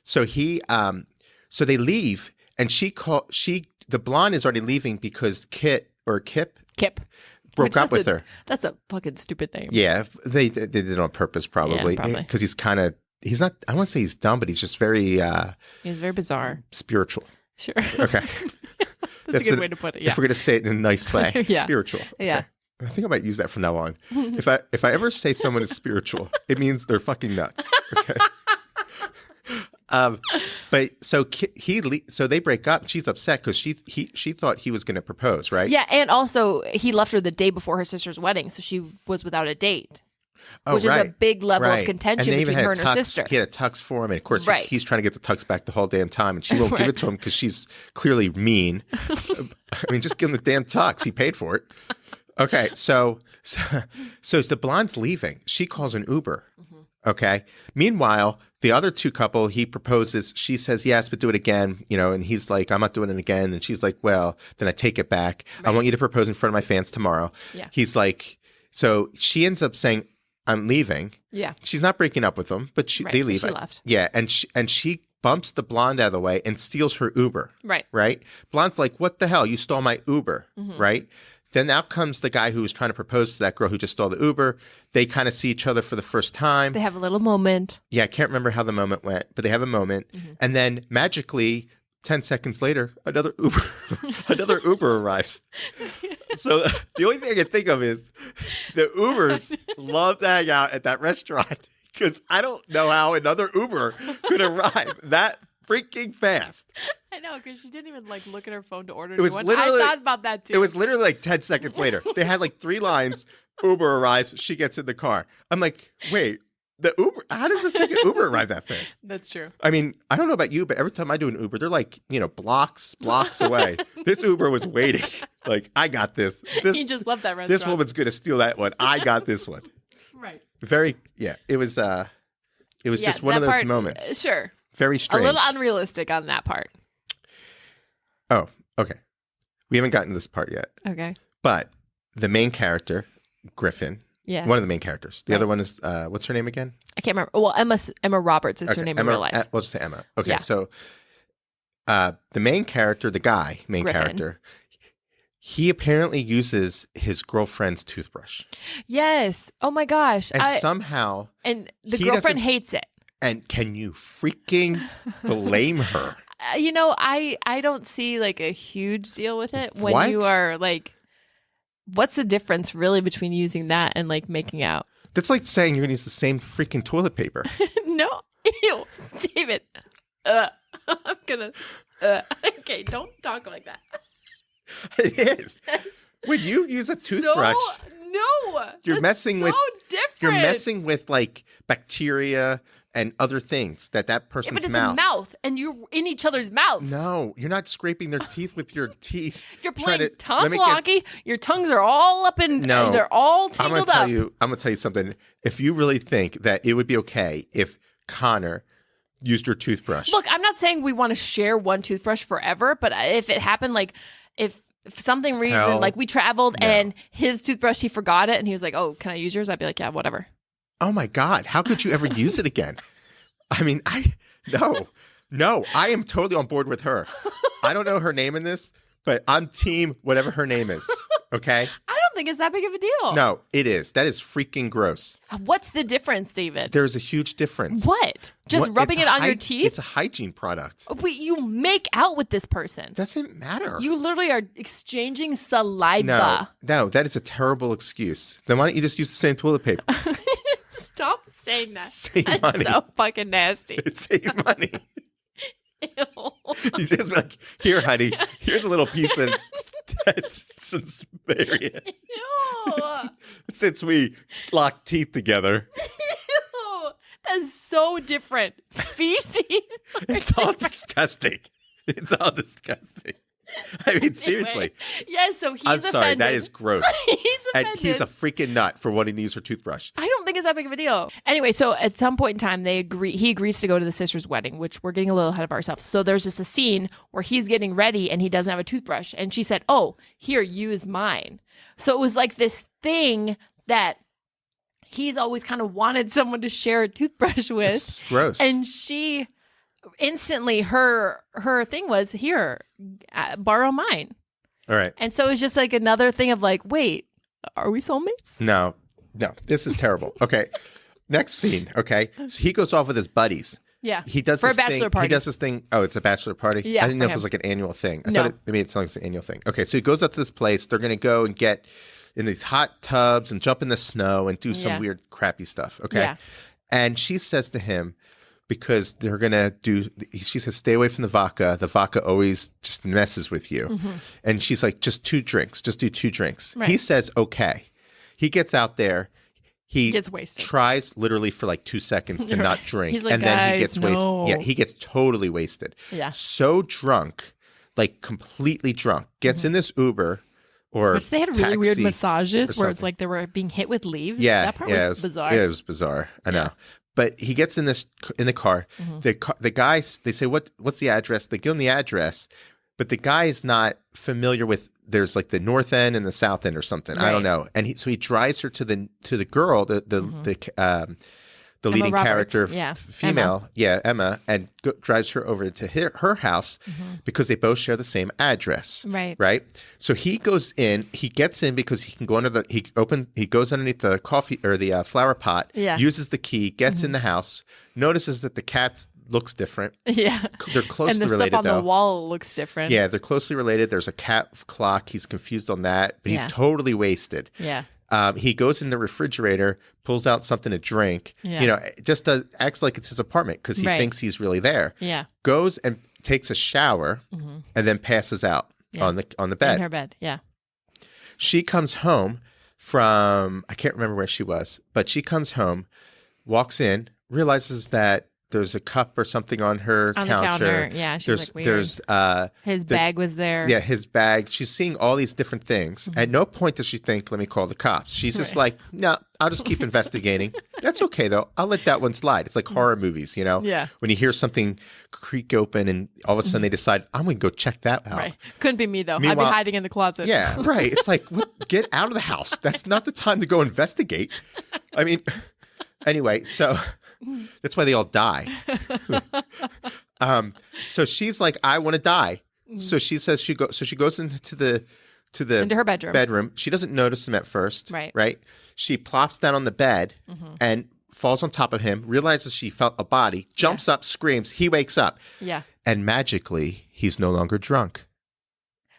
so they leave, and the blonde is already leaving because Kip broke up with her. That's a fucking stupid name. Yeah, they did it on purpose, probably. Because he's not. I won't say he's dumb, but he's just very. He's very bizarre. Spiritual. Sure. Okay. That's a good way to put it. Yeah. If we're gonna say it in a nice way, spiritual. Okay. Yeah. I think I might use that from now on. If I ever say someone is spiritual, it means they're fucking nuts. Okay. But so so they break up. And she's upset because she thought he was going to propose, right? Yeah, and also he left her the day before her sister's wedding, so she was without a date. Which is a big level of contention between her and her sister. He had a tux for him, and of course he's trying to get the tux back the whole damn time, and she won't give it to him because she's clearly mean. I mean, just give him the damn tux. He paid for it. Okay, so the blonde's leaving. She calls an Uber. Okay. Meanwhile, the other two couple, he proposes. She says yes, but do it again. You know, and he's like, "I'm not doing it again." And she's like, "Well, then I take it back. I want you to propose in front of my fans tomorrow." Yeah. He's like, so she ends up saying, "I'm leaving." Yeah. She's not breaking up with him, but they leave. She left. Yeah, and she bumps the blonde out of the way and steals her Uber. Right. Right? Blonde's like, "What the hell? You stole my Uber." Right? Then out comes the guy who was trying to propose to that girl who just stole the Uber. They kind of see each other for the first time. They have a little moment. Yeah, I can't remember how the moment went, but they have a moment. And then magically, 10 seconds later, another Uber arrives. So the only thing I can think of is the Ubers love to hang out at that restaurant because I don't know how another Uber could arrive that freaking fast. I know, because she didn't even look at her phone to order. It was literally, I thought about that too. It was literally 10 seconds later. They had 3 lines. Uber arrives. She gets in the car. I'm like, wait, The Uber. How does a second Uber arrive that fast? That's true. I mean, I don't know about you, but every time I do an Uber, they're like, blocks away. This Uber was waiting. Like, I got this. You just love that restaurant. This woman's gonna steal that one. I got this one. Right. It was just one of those moments. Sure. Very strange. A little unrealistic on that part. Oh, okay. We haven't gotten to this part yet. Okay. But the main character, Griffin. Yeah. One of the main characters. The other one is what's her name again? I can't remember. Well, Emma Roberts is her name in real life. We'll just say Emma. Okay, so the main character, Griffin. Character, he apparently uses his girlfriend's toothbrush. Yes. Oh my gosh. And somehow the girlfriend hates it. And can you freaking blame her? I don't see like a huge deal with it when you are like, what's the difference really between using that and like making out? That's like saying you're going to use the same freaking toilet paper. No. Ew. David. I'm going to. Okay, don't talk like that. It is. When you use a toothbrush. You're messing with. Different. You're messing with like bacteria and other things that person's but it's mouth. A mouth, and you're in each other's mouths. No, you're not scraping their teeth with your teeth. You're playing tongue hockey. Your tongues are all up and they're all tangled up. I'm gonna tell you something. If you really think that it would be okay if Connor used your toothbrush. Look, I'm not saying we want to share one toothbrush forever, but if it happened, like if for something reason, like we traveled and his toothbrush, he forgot it, and he was like, "Oh, can I use yours?" I'd be like, "Yeah, whatever." Oh my God, how could you ever use it again? I mean, no, I am totally on board with her. I don't know her name in this, but I'm team whatever her name is, okay? I don't think it's that big of a deal. No, it is. That is freaking gross. What's the difference, David? There's a huge difference. What? Just rubbing it on your teeth? It's a hygiene product. Wait, you make out with this person. Doesn't matter. You literally are exchanging saliva. No, that is a terrible excuse. Then why don't you just use the same toilet paper? Stop saying that. Save That's money. so fucking nasty. Save money. Ew. You just be like, here, honey, here's a little piece of that's some Samaria. Ew. Since we lock teeth together. Ew. That's so different. Feces. It's all disgusting. It's all disgusting. I mean, seriously. Yeah, so he's I'm sorry, offended. that is gross. He's offended. And he's a freaking nut for wanting to use her toothbrush. I don't think it's that big of a deal. Anyway, so at some point in time, he agrees to go to the sister's wedding, which we're getting a little ahead of ourselves. So there's just a scene where he's getting ready and he doesn't have a toothbrush. And she said, "Oh, here, use mine." So it was like this thing that he's always kind of wanted someone to share a toothbrush with. It's gross. And she instantly, her thing was, "Here, borrow mine." All right. And so it's just like another thing of like, wait, are we soulmates? No, this is terrible. Okay. Next scene. Okay. So he goes off with his buddies. Yeah. He does for this a bachelor thing. party. He does this thing. Oh, it's a bachelor party? Yeah. I didn't know if for it was him. like an annual thing. I No. thought it sounded like it's an annual thing. Okay. So he goes up to this place. They're going to go and get in these hot tubs and jump in the snow and do some Yeah. weird, crappy stuff. Okay. Yeah. And she says to him, because they're going to she says, stay away from the vodka. The vodka always just messes with you. Mm-hmm. And she's like, just 2 drinks. Just do 2 drinks. Right. He says, okay. He gets out there. He Gets wasted. tries literally for like 2 seconds to not drink. He's like, and then he "Guys, gets no." wasted. Yeah, he gets totally wasted. Yeah. So drunk, like completely drunk. Gets in this Uber or Which they had really weird taxi massages or where it's something. like they were being hit with leaves. Yeah, That part yeah, was bizarre. Yeah, it was bizarre. I know. But he gets in the car. Mm-hmm. The guys, they say, what's the address? They give him the address, but the guy is not familiar with. There's like the north end and the south end or something. I don't Right. know. And so he drives her to the girl, the leading Roberts. character, Yeah. female, Emma, and drives her over to her house because they both share the same address. Right. Right. So he goes in. He gets in because he can go under he goes underneath the coffee or the flower pot. Yeah. Uses the key. Gets in the house. Notices that the cat looks different. Yeah. They're closely And the related stuff on though. the wall looks different. Yeah, they're closely related. There's a cat clock. He's confused on that, but Yeah. he's totally wasted. Yeah. He goes in the refrigerator, pulls out something to drink. Yeah. Just acts like it's his apartment because he Right. thinks he's really there. Yeah. Goes and takes a shower and then passes out Yeah. on the In bed. her bed. Yeah. She comes home from I can't remember where she was, but she comes home walks in, realizes that there's a cup or something on her On counter. the counter. Yeah, she's like, weird. There's His bag was there. Yeah, his bag. She's seeing all these different things. At no point does she think, let me call the cops. She's just like, no, I'll just keep investigating. That's okay, though. I'll let that one slide. It's like horror movies, you know? Yeah. When you hear something creak open and all of a sudden they decide, I'm going to go check that out. Right. Couldn't be me, though. I'd Meanwhile- be hiding in the closet. Yeah, right. It's like, get out of the house. That's not the time to go investigate. I mean, anyway, so that's why they all die. So she's like, I want to die. So she says she goes into her bedroom. She doesn't notice him at first. Right. Right. She plops down on the bed and falls on top of him, realizes she felt a body, jumps up, screams. He wakes up. Yeah. And magically, he's no longer drunk.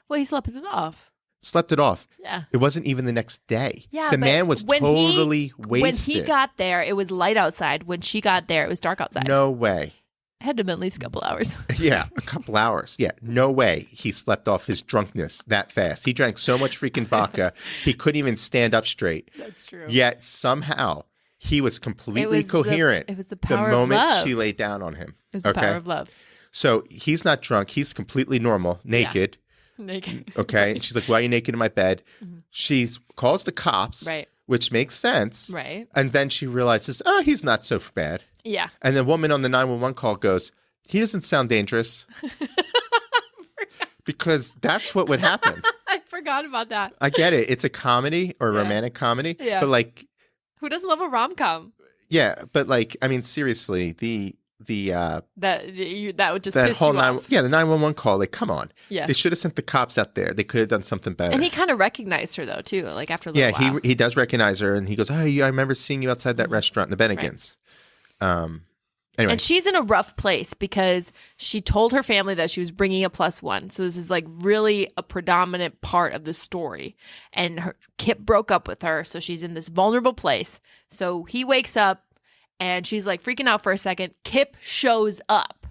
Well, he slept it off. Slept it off. Yeah. It wasn't even the next day. Yeah, the but man was totally wasted. When he got there, it was light outside. When she got there, it was dark outside. No way. It had to have been at least a couple hours. Yeah, a couple hours. Yeah, no way he slept off his drunkenness that fast. He drank so much freaking vodka, he couldn't even stand up straight. That's true. Yet somehow he was completely coherent. It was the power the moment of love. she laid down on him. It was the power of love. So he's not drunk. He's completely normal, naked. Naked. Okay. And she's like, why are you naked in my bed? She calls the cops, Right. which makes sense. Right. And then she realizes, oh, he's not so bad. Yeah. And the woman on the 911 call goes, he doesn't sound dangerous. Because that's what would happen. I forgot about that. I get it. It's a comedy or a romantic comedy. Yeah. But like, Who doesn't love a rom-com? yeah. But like, I mean, seriously, the That would just that piss whole you off. the 911 call, like, come on. Yeah. They should have sent the cops out there. They could have done something better. And he kind of recognized her, though, too, like after a little while. he does recognize her, and he goes, "Oh, yeah, I remember seeing you outside that restaurant in the Bennigans." Anyway, And she's in a rough place because she told her family that she was bringing a +1. So this is like really a predominant part of the story. And Kip broke up with her, so she's in this vulnerable place. So he wakes up, and she's like freaking out for a second. Kip shows up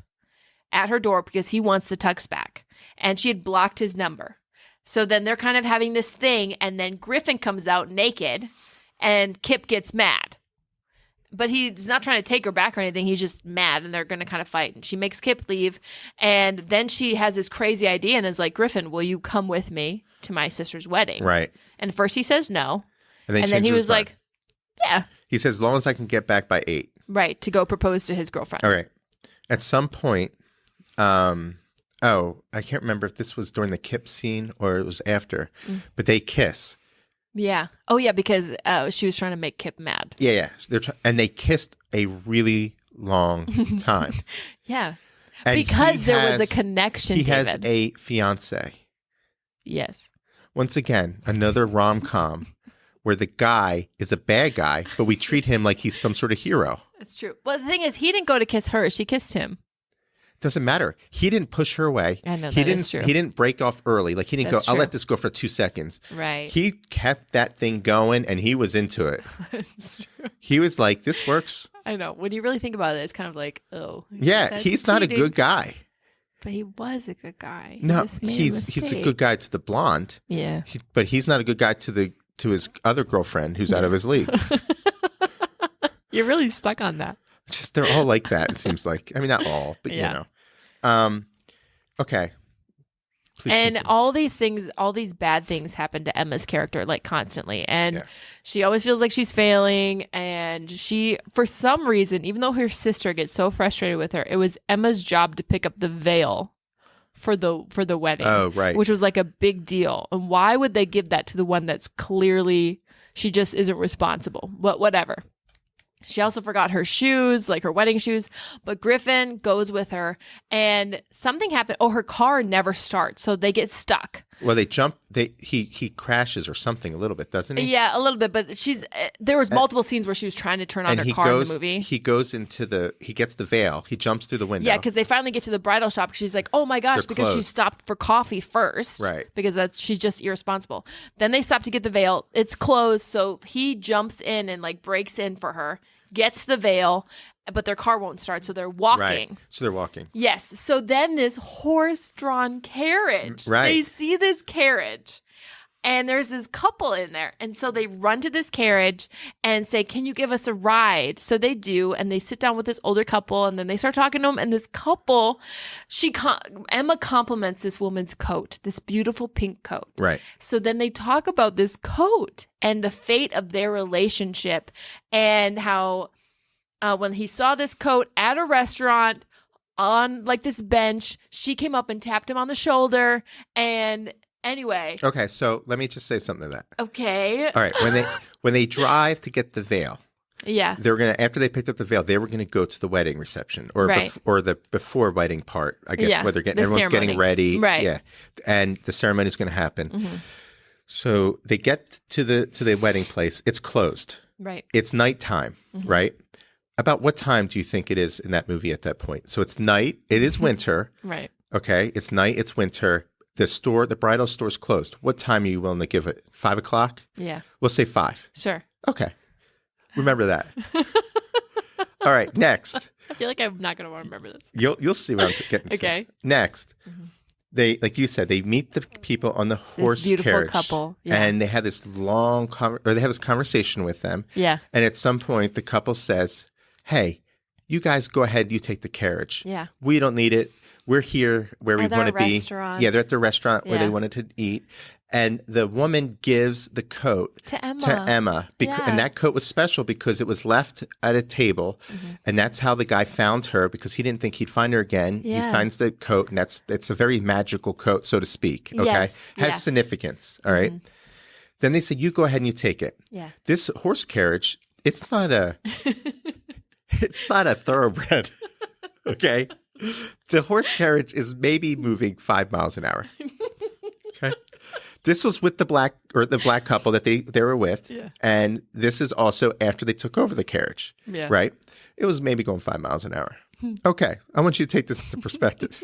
at her door because he wants the tux back, and she had blocked his number. So then they're kind of having this thing, and then Griffin comes out naked, and Kip gets mad. But he's not trying to take her back or anything. He's just mad, and they're going to kind of fight. And she makes Kip leave, and then she has this crazy idea and is like, Griffin, will you come with me to my sister's wedding? right. And first he says no, And and then he changes was his mind. like, yeah, he says, as long as I can get back by 8. right, to go propose to his girlfriend. All right. At some point, I can't remember if this was during the Kip scene or it was after, but they kiss. Yeah. Oh, yeah, because she was trying to make Kip mad. Yeah. And they kissed a really long time. Yeah. And Because he there was a has- connection, He David. has a fiance. Yes. Once again, another rom-com where the guy is a bad guy, but we treat him like he's some sort of hero. That's true. Well, the thing is, he didn't go to kiss her. She kissed him. Doesn't matter. He didn't push her away. I know, he that is is true. He didn't break off early. Like he didn't That's go, I'll true. let this go for 2 seconds. Right. He kept that thing going and he was into it. That's true. He was like, this works. I know. When you really think about it, it's kind of like, oh. Yeah, that's he's not a cheating. good guy. But he was a good guy. He No, just made he's a mistake. good guy to the blonde, Yeah. but he's not a good guy to his other girlfriend who's out of his league. You're really stuck on that. Just they're all like that. It seems like. I mean, not all, but Yeah. you know. Okay. Please And continue. all these things, all these bad things happen to Emma's character like constantly. And Yeah. she always feels like she's failing. And she, for some reason, even though her sister gets so frustrated with her, it was Emma's job to pick up the veil for the wedding. Oh, right. Which was like a big deal. And why would they give that to the one that's clearly, she just isn't responsible? But whatever. She also forgot her shoes, like her wedding shoes, but Griffin goes with her and something happened. Oh, her car never starts. So they get stuck. Well, they jump. He crashes or something a little bit, doesn't he? Yeah, a little bit, but there was multiple scenes where she was trying to turn on And her car in the movie. He goes into he gets the veil. He jumps through the window. Yeah, because they finally get to the bridal shop. She's like, "Oh my gosh!" They're Because she closed. stopped for coffee first, Right. Because she's just irresponsible. Then they stop to get the veil. It's closed, so he jumps in and like breaks in for her, gets the veil, but their car won't start, so they're walking. Right. So they're walking. Yes. So then this horse-drawn carriage. Right. They see this carriage. And there's this couple in there. And so they run to this carriage and say, can you give us a ride? So they do. And they sit down with this older couple and then they start talking to them. And this couple, Emma compliments this woman's coat, this beautiful pink coat. Right. So then they talk about this coat and the fate of their relationship and how when he saw this coat at a restaurant on like this bench, she came up and tapped him on the shoulder. And anyway. Okay, so let me just say something to that. Okay. All right, when they drive to get the veil, yeah, they're gonna after they picked up the veil, they were gonna go to the wedding reception or right. or the before wedding part, I guess, yeah, where they're everyone's ceremony. Getting ready, right? Yeah, and the ceremony is gonna happen. Mm-hmm. So they get to the wedding place. It's closed. Right. It's nighttime. Mm-hmm. Right. About what time do you think it is in that movie at that point? So it's night. It is winter. Right. Okay. It's night. It's winter. The bridal store's closed. What time are you willing to give it? 5 o'clock? Yeah. We'll say 5. Sure. Okay. Remember that. All right. Next. I feel like I'm not going to want to remember this. You'll see what I'm getting to. Okay. Next. Mm-hmm. They, like you said, they meet the people on the horse beautiful carriage. Couple. Yeah. And they have this they have this conversation with them. Yeah. And at some point, the couple says, hey, you guys go ahead. You take the carriage. Yeah. We don't need it. We're here where we want to be. Restaurant. Yeah, they're at the restaurant where they wanted to eat. And the woman gives the coat to Emma. And that coat was special because it was left at a table. Mm-hmm. And that's how the guy found her because he didn't think he'd find her again. Yeah. He finds the coat and it's a very magical coat, so to speak. Okay. Yes. Has significance. All right. Mm-hmm. Then they said, you go ahead and you take it. Yeah. This horse carriage, it's not a thoroughbred. Okay. The horse carriage is maybe moving 5 miles an hour. Okay. This was with the black couple that they were with. Yeah. And this is also after they took over the carriage. Yeah. Right? It was maybe going 5 miles an hour. Okay. I want you to take this into perspective.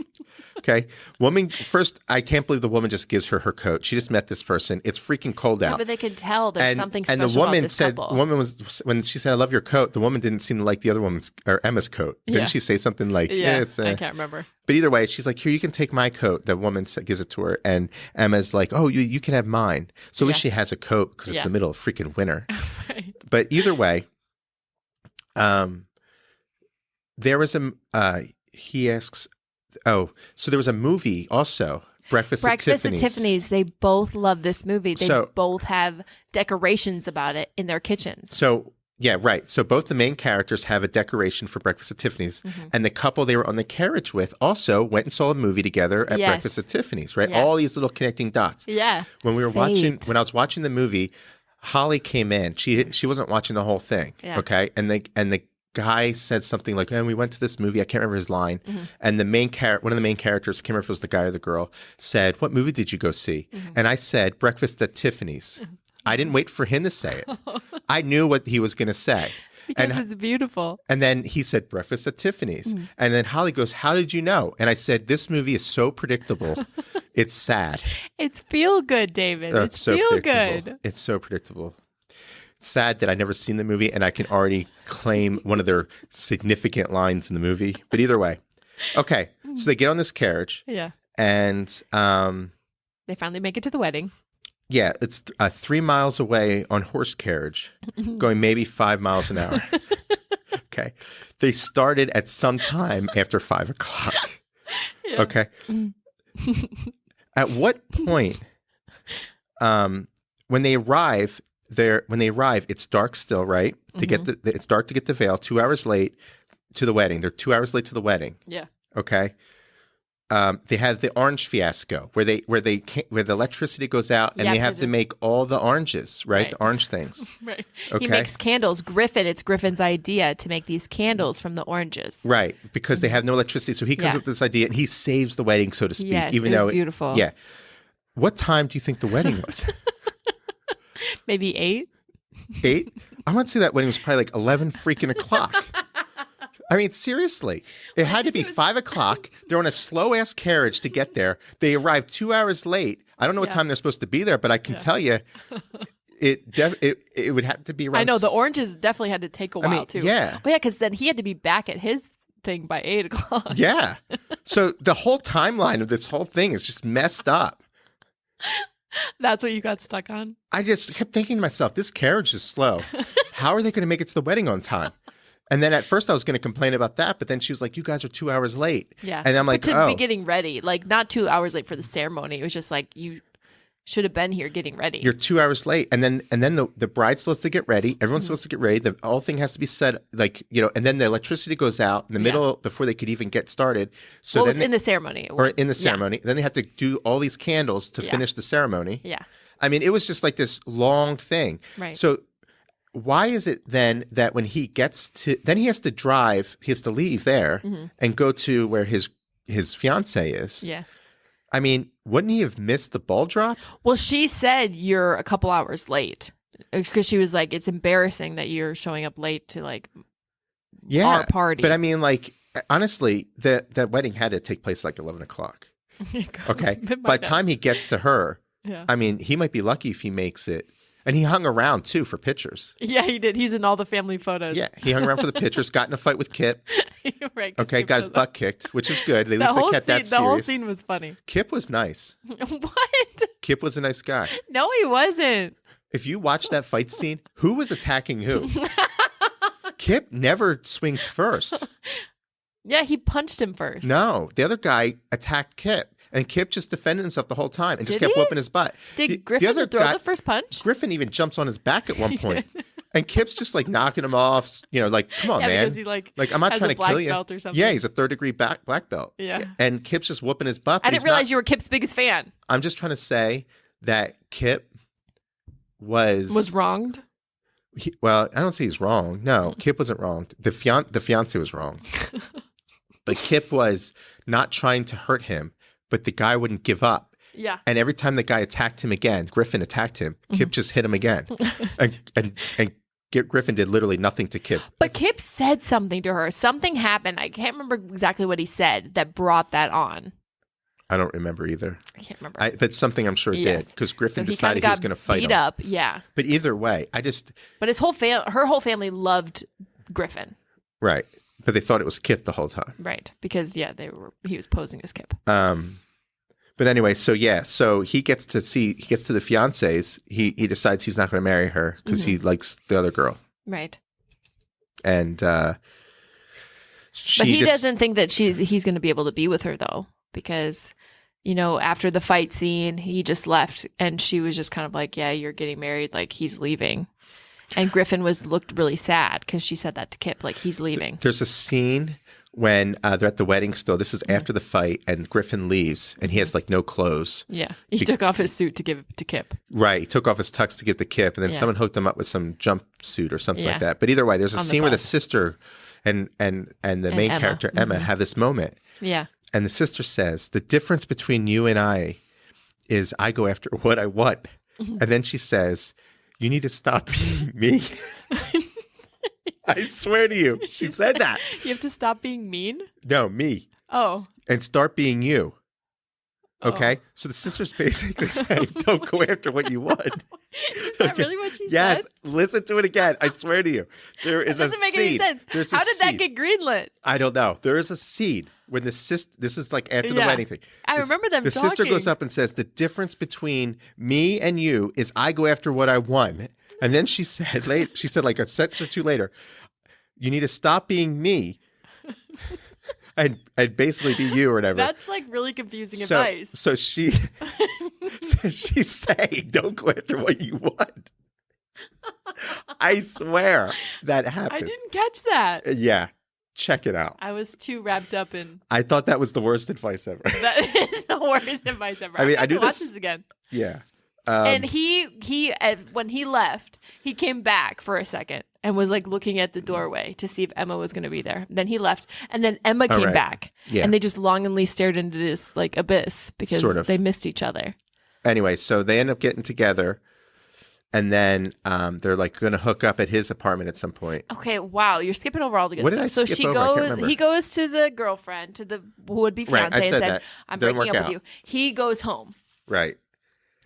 Okay. Woman, first, I can't believe the woman just gives her coat. She just met this person. It's freaking cold out. Yeah, but they could tell there's something special and the woman about this said, couple. The woman was, when she said, I love your coat, the woman didn't seem to like the other woman's, or Emma's coat. Didn't she say something like, I can't remember. But either way, she's like, here, you can take my coat. The woman gives it to her. And Emma's like, oh, you can have mine. So at least she has a coat because it's the middle of freaking winter. Right. But either way, there was he asks, so there was a movie also, Breakfast at Tiffany's. They both love this movie. They both have decorations about it in their kitchens. So, yeah, right. So both the main characters have a decoration for Breakfast at Tiffany's. Mm-hmm. And the couple they were on the carriage with also went and saw a movie together at Breakfast at Tiffany's, right? Yeah. All these little connecting dots. Yeah. When I was watching the movie, Holly came in. She wasn't watching the whole thing. Yeah. Okay. And the guy said something like, we went to this movie. I can't remember his line. Mm-hmm. And one of the main characters, I can't remember if it was the guy or the girl, said, what movie did you go see? Mm-hmm. And I said, Breakfast at Tiffany's. Mm-hmm. I didn't wait for him to say it. I knew what he was going to say. Because it's beautiful. And then he said, Breakfast at Tiffany's. Mm-hmm. And then Holly goes, how did you know? And I said, this movie is so predictable. It's sad. It's feel good, David. It's so feel good. It's so predictable. Sad that I've never seen the movie and I can already claim one of their significant lines in the movie. But either way. Okay. So they get on this carriage. Yeah. And they finally make it to the wedding. Yeah. It's 3 miles away on horse carriage, going maybe 5 miles an hour. Okay. They started at some time after 5 o'clock. Yeah. Okay. At what point, when they arrive, it's dark still, right? It's dark to get the veil. 2 hours late to the wedding. They're 2 hours late to the wedding. Yeah. Okay. They have the orange fiasco where the electricity goes out and they have to make all the oranges, right? The orange things. Right. Okay. He makes candles. It's Griffin's idea to make these candles from the oranges. Right. Because they have no electricity. So he comes up with this idea and he saves the wedding, so to speak. Yes, even though beautiful. Yeah. What time do you think the wedding was? Maybe 8? 8? I want to say that wedding was probably like 11 freaking o'clock. I mean, seriously, it had to be 5 o'clock. They're on a slow ass carriage to get there. They arrived 2 hours late. I don't know what time they're supposed to be there, but I can tell you, it would have to be around. I know the oranges definitely had to take a while too. Yeah. Well, yeah, because then he had to be back at his thing by 8 o'clock. Yeah. So the whole timeline of this whole thing is just messed up. That's what you got stuck on? I just kept thinking to myself, this carriage is slow. How are they going to make it to the wedding on time? And then at first I was going to complain about that, but then she was like, you guys are 2 hours late. Yeah. And I'm like, but to be getting ready, like not 2 hours late for the ceremony. It was just like, you should have been here getting ready. You're 2 hours late. And then the bride's supposed to get ready. Everyone's supposed to get ready. The whole thing has to be set, like, and then the electricity goes out in the middle before they could even get started. So well, it was in the ceremony. Or in the ceremony. Then they have to do all these candles to finish the ceremony. Yeah. I mean, it was just like this long thing. Right. So why is it then that when he gets to, then he has to leave there and go to where his fiance is. Yeah. I mean, wouldn't he have missed the ball drop? Well, she said you're a couple hours late because she was like, it's embarrassing that you're showing up late to like our party. But I mean, like, honestly, that wedding had to take place like 11 o'clock. Okay. By the time he gets to her, I mean, he might be lucky if he makes it. And he hung around, too, for pictures. Yeah, he did. He's in all the family photos. Yeah, he hung around for the pictures, got in a fight with Kip. Right. Okay, got his butt kicked, which is good. At least they kept that serious. The whole scene was funny. Kip was nice. What? Kip was a nice guy. No, he wasn't. If you watch that fight scene, who was attacking who? Kip never swings first. Yeah, he punched him first. No, the other guy attacked Kip. And Kip just defended himself the whole time and just kept whooping his butt. Did Griffin throw the first punch? Griffin even jumps on his back at one point. And Kip's just like knocking him off, like, come on, man. Because he like I'm not trying to kill you. Belt or something. Yeah, he's a 3rd-degree black belt. Yeah. And Kip's just whooping his butt. I didn't realize you were Kip's biggest fan. I'm just trying to say that Kip was wronged. Well, I don't say he's wrong. No, Kip wasn't wronged. The fiance was wrong. But Kip was not trying to hurt him. But the guy wouldn't give up. Yeah. And every time the guy attacked him again, Griffin attacked him. Kip just hit him again. and Griffin did literally nothing to Kip. But Kip said something to her. Something happened. I can't remember exactly what he said that brought that on. I don't remember either. I can't remember. But something I'm sure did because Griffin decided he was going to fight him. Beat up, yeah. But either way, But her whole family loved Griffin. Right. But they thought it was Kip the whole time. Right. Because, he was posing as Kip. But anyway, so he gets to the fiancés. He decides he's not going to marry her because he likes the other girl. Right. And but he doesn't think that he's going to be able to be with her, though, because, after the fight scene, he just left and she was just kind of like, yeah, you're getting married. Like, he's leaving. And Griffin looked really sad because she said that to Kip, like, he's leaving. There's a scene when they're at the wedding still. This is after the fight, and Griffin leaves, and he has, like, no clothes. Yeah. He took off his suit to give it to Kip. Right. He took off his tux to give to Kip, and then someone hooked him up with some jumpsuit or something like that. But either way, there's a scene where the sister and the main character, Emma, have this moment. Yeah. And the sister says, the difference between you and I is I go after what I want. And then she says, you need to stop being me. I swear to you. She said that. You have to stop being mean? No, me. Oh. And start being you. Okay? So the sister's basically saying, don't go after what you want. Is that really what she said? Yes. Listen to it again. I swear to you. There is a scene. That doesn't make any sense. How did that get greenlit? I don't know. There is a scene when the sister, this is like after the wedding thing. I remember them talking. The sister goes up and says, the difference between me and you is I go after what I want. And then she said like a sentence or two later, you need to stop being me and basically be you or whatever. That's like really confusing advice. So she's saying, don't go after what you want. I swear that happened. I didn't catch that. Yeah. Check it out. I was too wrapped up in. I thought that was the worst advice ever. That is the worst advice ever. I mean, I do watch this again. Yeah. And he when he left, he came back for a second and was like looking at the doorway to see if Emma was going to be there. Then he left, and then Emma came back, and they just longingly stared into this like abyss because they missed each other. Anyway, so they end up getting together. And then they're like going to hook up at his apartment at some point. Okay, wow, you're skipping over all the good what stuff. Did I skip over? He goes to the girlfriend, to the would-be fiance, and said, "I'm breaking up with you." He goes home. Right.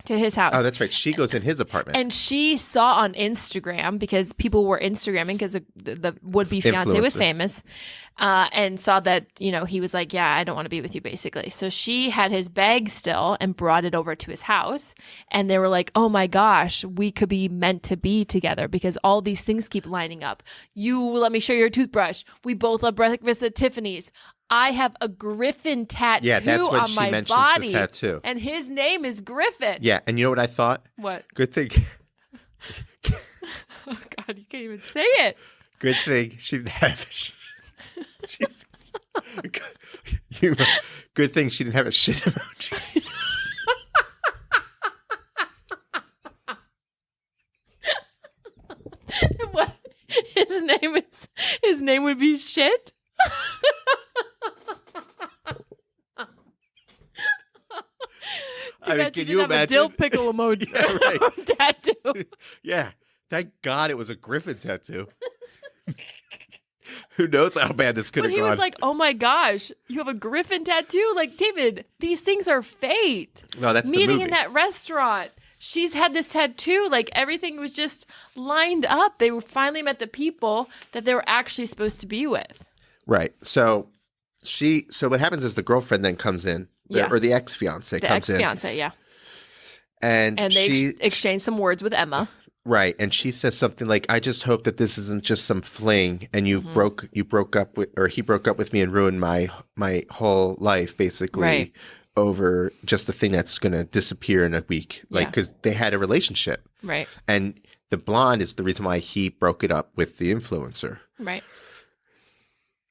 to his house. Oh, that's right. She goes in his apartment. And she saw on Instagram, because people were Instagramming because the would-be fiance was famous, and saw that, he was like, yeah, I don't want to be with you, basically. So she had his bag still and brought it over to his house. And they were like, oh my gosh, we could be meant to be together because all these things keep lining up. You let me show you your toothbrush. We both love breakfast at Tiffany's. I have a Griffin tattoo on my body. The tattoo. And his name is Griffin. Yeah. And you know what I thought? What? Good thing. Oh, God, you can't even say it. Good thing she didn't have Jesus. Good thing she didn't have a shit emoji. What? His name would be shit? Can you imagine? A dill pickle emoji tattoo. Yeah. Thank God it was a Griffin tattoo. Who knows how bad this could have gone. But he was like, oh my gosh, you have a Griffin tattoo? Like, David, these things are fate. No, that's Meeting the movie. in that restaurant. She's had this tattoo. Like, everything was just lined up. They finally met the people that they were actually supposed to be with. Right. So what happens is the girlfriend then comes in, or the ex-fiance comes in. The ex-fiance, yeah. And they exchange some words with Emma. Right. And she says something like, I just hope that this isn't just some fling and you broke up with, or he broke up with me and ruined my whole life, basically, over just the thing that's going to disappear in a week. Like, because they had a relationship. Right. And the blonde is the reason why he broke it up with the influencer. Right.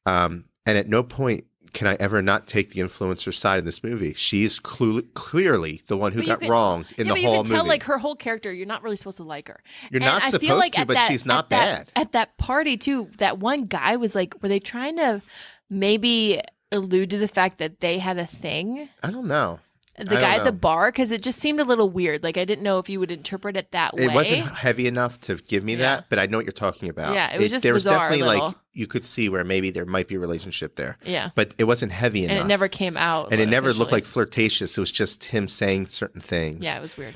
And at no point can I ever not take the influencer side in this movie. She's clearly the one who got wronged in the whole movie. You can tell, like, her whole character, you're not really supposed to like her. You're not supposed to, but she's not bad. At that party, too, that one guy was like, were they trying to maybe allude to the fact that they had a thing? I don't know. The guy at the bar, because it just seemed a little weird. Like, I didn't know if you would interpret it that way. It wasn't heavy enough to give me that, but I know what you're talking about. Yeah, it was just there was bizarre. Definitely like you could see where maybe there might be a relationship there. Yeah, but it wasn't heavy enough, and it never came out, and it never looked like flirtatious. It was just him saying certain things. Yeah, it was weird.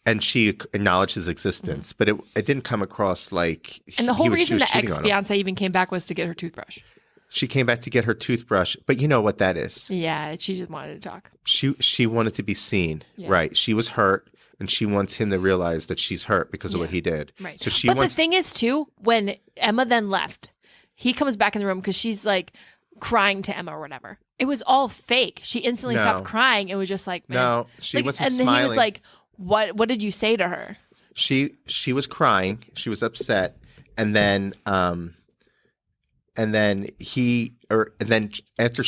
And she acknowledged his existence, but it didn't come across like. And the whole reason the ex-fiance even came back was to get her toothbrush. She came back to get her toothbrush, but you know what that is. Yeah, she just wanted to talk. She wanted to be seen, right? She was hurt, and she wants him to realize that she's hurt because of what he did. Right. So the thing is, too, when Emma then left, he comes back in the room because she's like crying to Emma or whatever. It was all fake. She instantly stopped crying. It was just like, man. No, she wasn't smiling. And he was like, "What did you say to her?" She was crying. She was upset, and then after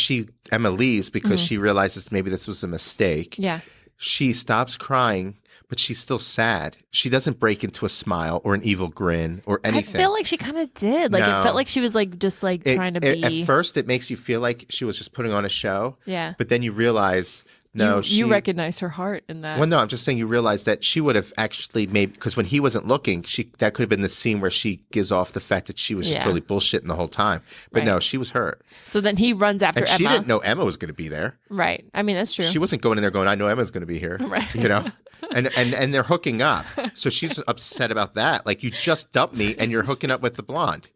Emma leaves because she realizes maybe this was a mistake. Yeah. She stops crying, but she's still sad. She doesn't break into a smile or an evil grin or anything. I feel like she kind of did. Like, it felt like she was like just like trying to be. At first, it makes you feel like she was just putting on a show. Yeah. But then you realize. No, you recognize her heart in that. Well, no, I'm just saying you realize that she would have actually maybe, because when he wasn't looking, that could have been the scene where she gives off the fact that she was just totally bullshitting the whole time. But no, she was hurt. So then he runs after Emma. She didn't know Emma was going to be there. Right. I mean, that's true. She wasn't going in there going, I know Emma's going to be here. Right. You know? And they're hooking up. So she's upset about that. Like, you just dumped me and you're hooking up with the blonde.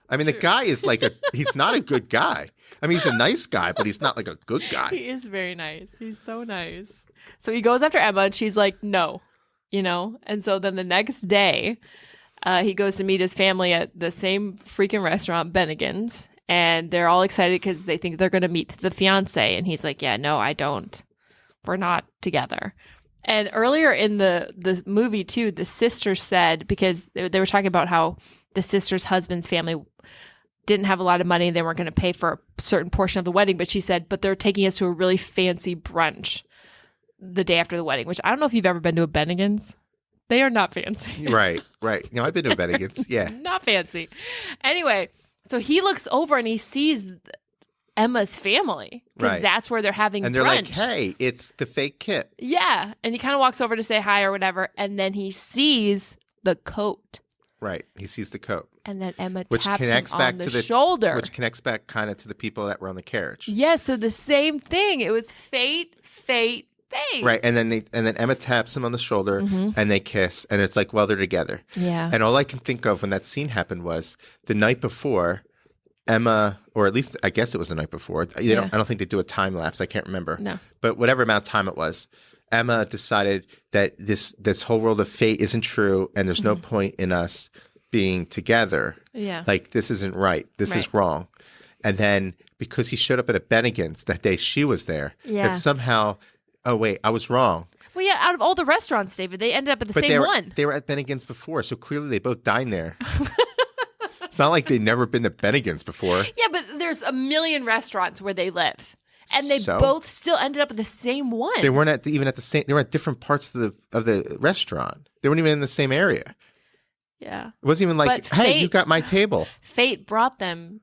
I mean, the guy is like he's not a good guy. I mean, he's a nice guy, but he's not like a good guy. He is very nice. He's so nice. So he goes after Emma and she's like, no, And so then the next day, he goes to meet his family at the same freaking restaurant, Bennigan's. And they're all excited because they think they're going to meet the fiance. And he's like, yeah, no, I don't. We're not together. And earlier in the movie, too, the sister said, because they were talking about how the sister's husband's family didn't have a lot of money. They weren't going to pay for a certain portion of the wedding. But she said, but they're taking us to a really fancy brunch the day after the wedding, which I don't know if you've ever been to a Bennigan's. They are not fancy. Right. I've been to a Bennigan's. Yeah. Not fancy. Anyway, so he looks over and he sees Emma's family because that's where they're having and they're brunch. Like, hey, it's the fake Kit. Yeah. And he kind of walks over to say hi or whatever. And then he sees the coat. Right. He sees the coat. And then Emma taps him on the shoulder. Which connects back kind of to the people that were on the carriage. Yeah, so the same thing. It was fate fate. Right, and then Emma taps him on the shoulder, and they kiss, and it's like, well, they're together. Yeah. And all I can think of when that scene happened was the night before, Emma, or at least I guess it was the night before. I don't think they do a time lapse. I can't remember. No. But whatever amount of time it was, Emma decided that this whole world of fate isn't true, and there's no point in us being together. Yeah. Like, this isn't right. This is wrong. And then because he showed up at a Bennigan's that day she was there, that somehow, oh, wait, I was wrong. Well, yeah, out of all the restaurants, David, they ended up at the same one. They were at Bennigan's before, so clearly they both dined there. It's not like they've never been to Bennigan's before. Yeah, but there's a million restaurants where they live. And they both still ended up at the same one. They weren't even at the same. They were at different parts of the restaurant. They weren't even in the same area. Yeah. It wasn't even like, hey, you got my table. Fate brought them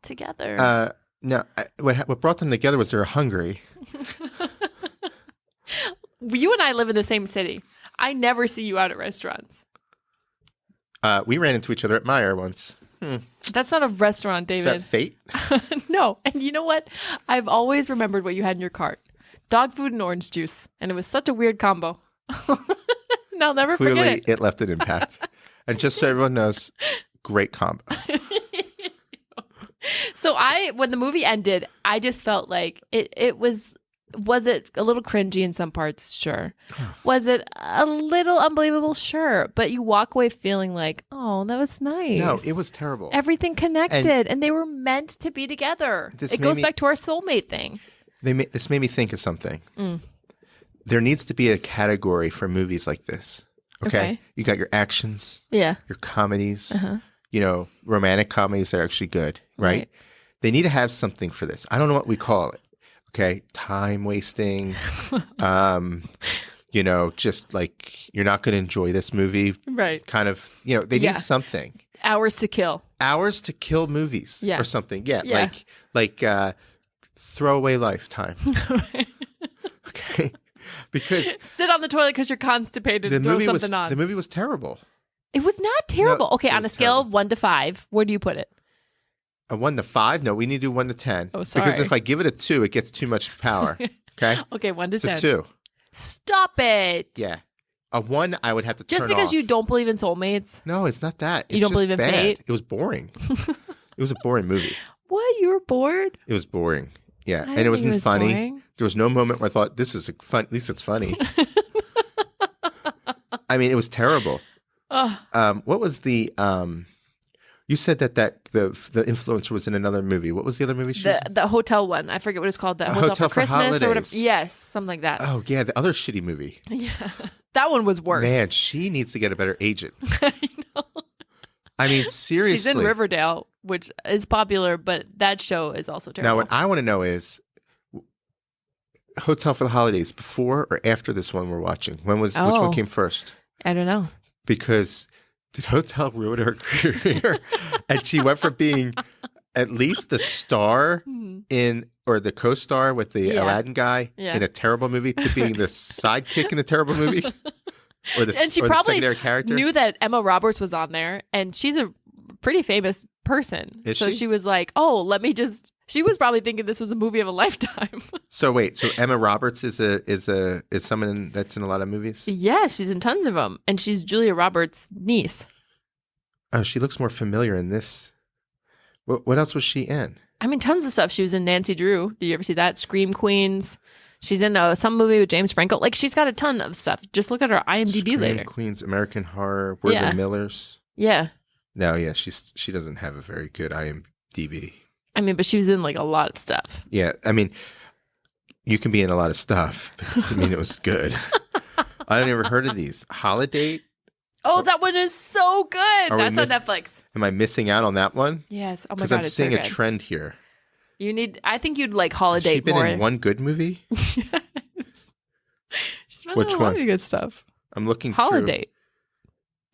together. No. What brought them together was they were hungry. You and I live in the same city. I never see you out at restaurants. We ran into each other at Meijer once. That's not a restaurant, David. Is that fate? No. And you know what? I've always remembered what you had in your cart. Dog food and orange juice. And it was such a weird combo. And I'll never forget it. Clearly, it left an impact. And just so everyone knows, great combo. So when the movie ended, I just felt like it was it a little cringy in some parts? Sure. Was it a little unbelievable? Sure. But you walk away feeling like, oh, that was nice. No, it was terrible. Everything connected and they were meant to be together. It goes back to our soulmate thing. This made me think of something. There needs to be a category for movies like this. Okay. You got your actions. Yeah. Your comedies. Romantic comedies that are actually good, right? They need to have something for this. I don't know what we call it. Okay. Time wasting. Just like you're not going to enjoy this movie. Right. Kind of, they need something. Hours to kill movies or something. Yeah. Yeah. Like throwaway lifetime. Okay. Because sit on the toilet because you're constipated and throw something on. The movie was terrible. It was not terrible. No, okay, on a scale of 1 to 5, where do you put it? A 1 to 5? No, we need to do 1 to 10. Oh, sorry. Because if I give it a 2, it gets too much power. Okay? Okay, 1 to 10. It's a 2. Stop it. Yeah. A 1, I would have to turn Just because off. you don't believe in soulmates? No, it's not that. You don't believe in fate? It was boring. It was a boring movie. What? You were bored? It was boring. Yeah. And it wasn't funny. Boring. There was no moment where I thought, this is fun. At least it's funny. I mean, it was terrible. What was the you said that the influencer was in another movie. What was the other movie she was in? The hotel one. I forget what it's called. The Hotel for Christmas Holidays. or whatever. Yes, something like that. Oh yeah, the other shitty movie. Yeah. That one was worse. Man, she needs to get a better agent. I know. I mean, seriously. She's in Riverdale, which is popular, but that show is also terrible. Now, what I want to know is Hotel for the Holidays, before or after this one we're watching? Which one came first? I don't know. Because did Hotel ruin her career? And she went from being at least the star or the co-star with the Aladdin guy in a terrible movie to being the sidekick in a terrible movie? And she probably the character? knew that Emma Roberts was on there, and she's a pretty famous person. Is so she? she was like, oh, let me just... She was probably thinking this was a movie of a lifetime. So wait, so Emma Roberts is someone that's in a lot of movies? Yeah, she's in tons of them, and she's Julia Roberts' niece. Oh, she looks more familiar in this. What else was she in? I mean, tons of stuff. She was in Nancy Drew. Did you ever see that? Scream Queens. She's in some movie with James Franco. Like, she's got a ton of stuff. Just look at her IMDb Scream later. Queens, American Horror, We're the Millers. Yeah. No, yeah, she doesn't have a very good IMDb. I mean, but she was in like a lot of stuff. Yeah, I mean, you can be in a lot of stuff. But doesn't mean it was good. I never heard of these. Holiday? Oh, that one is so good. That's on Netflix. Am I missing out on that one? Yes. Oh my Because God, I'm it's seeing so a good. trend here. I think you'd like Holiday Has she been more. in one good movie? Yes. She's been Which in a one? lot of good stuff. I'm looking Holiday.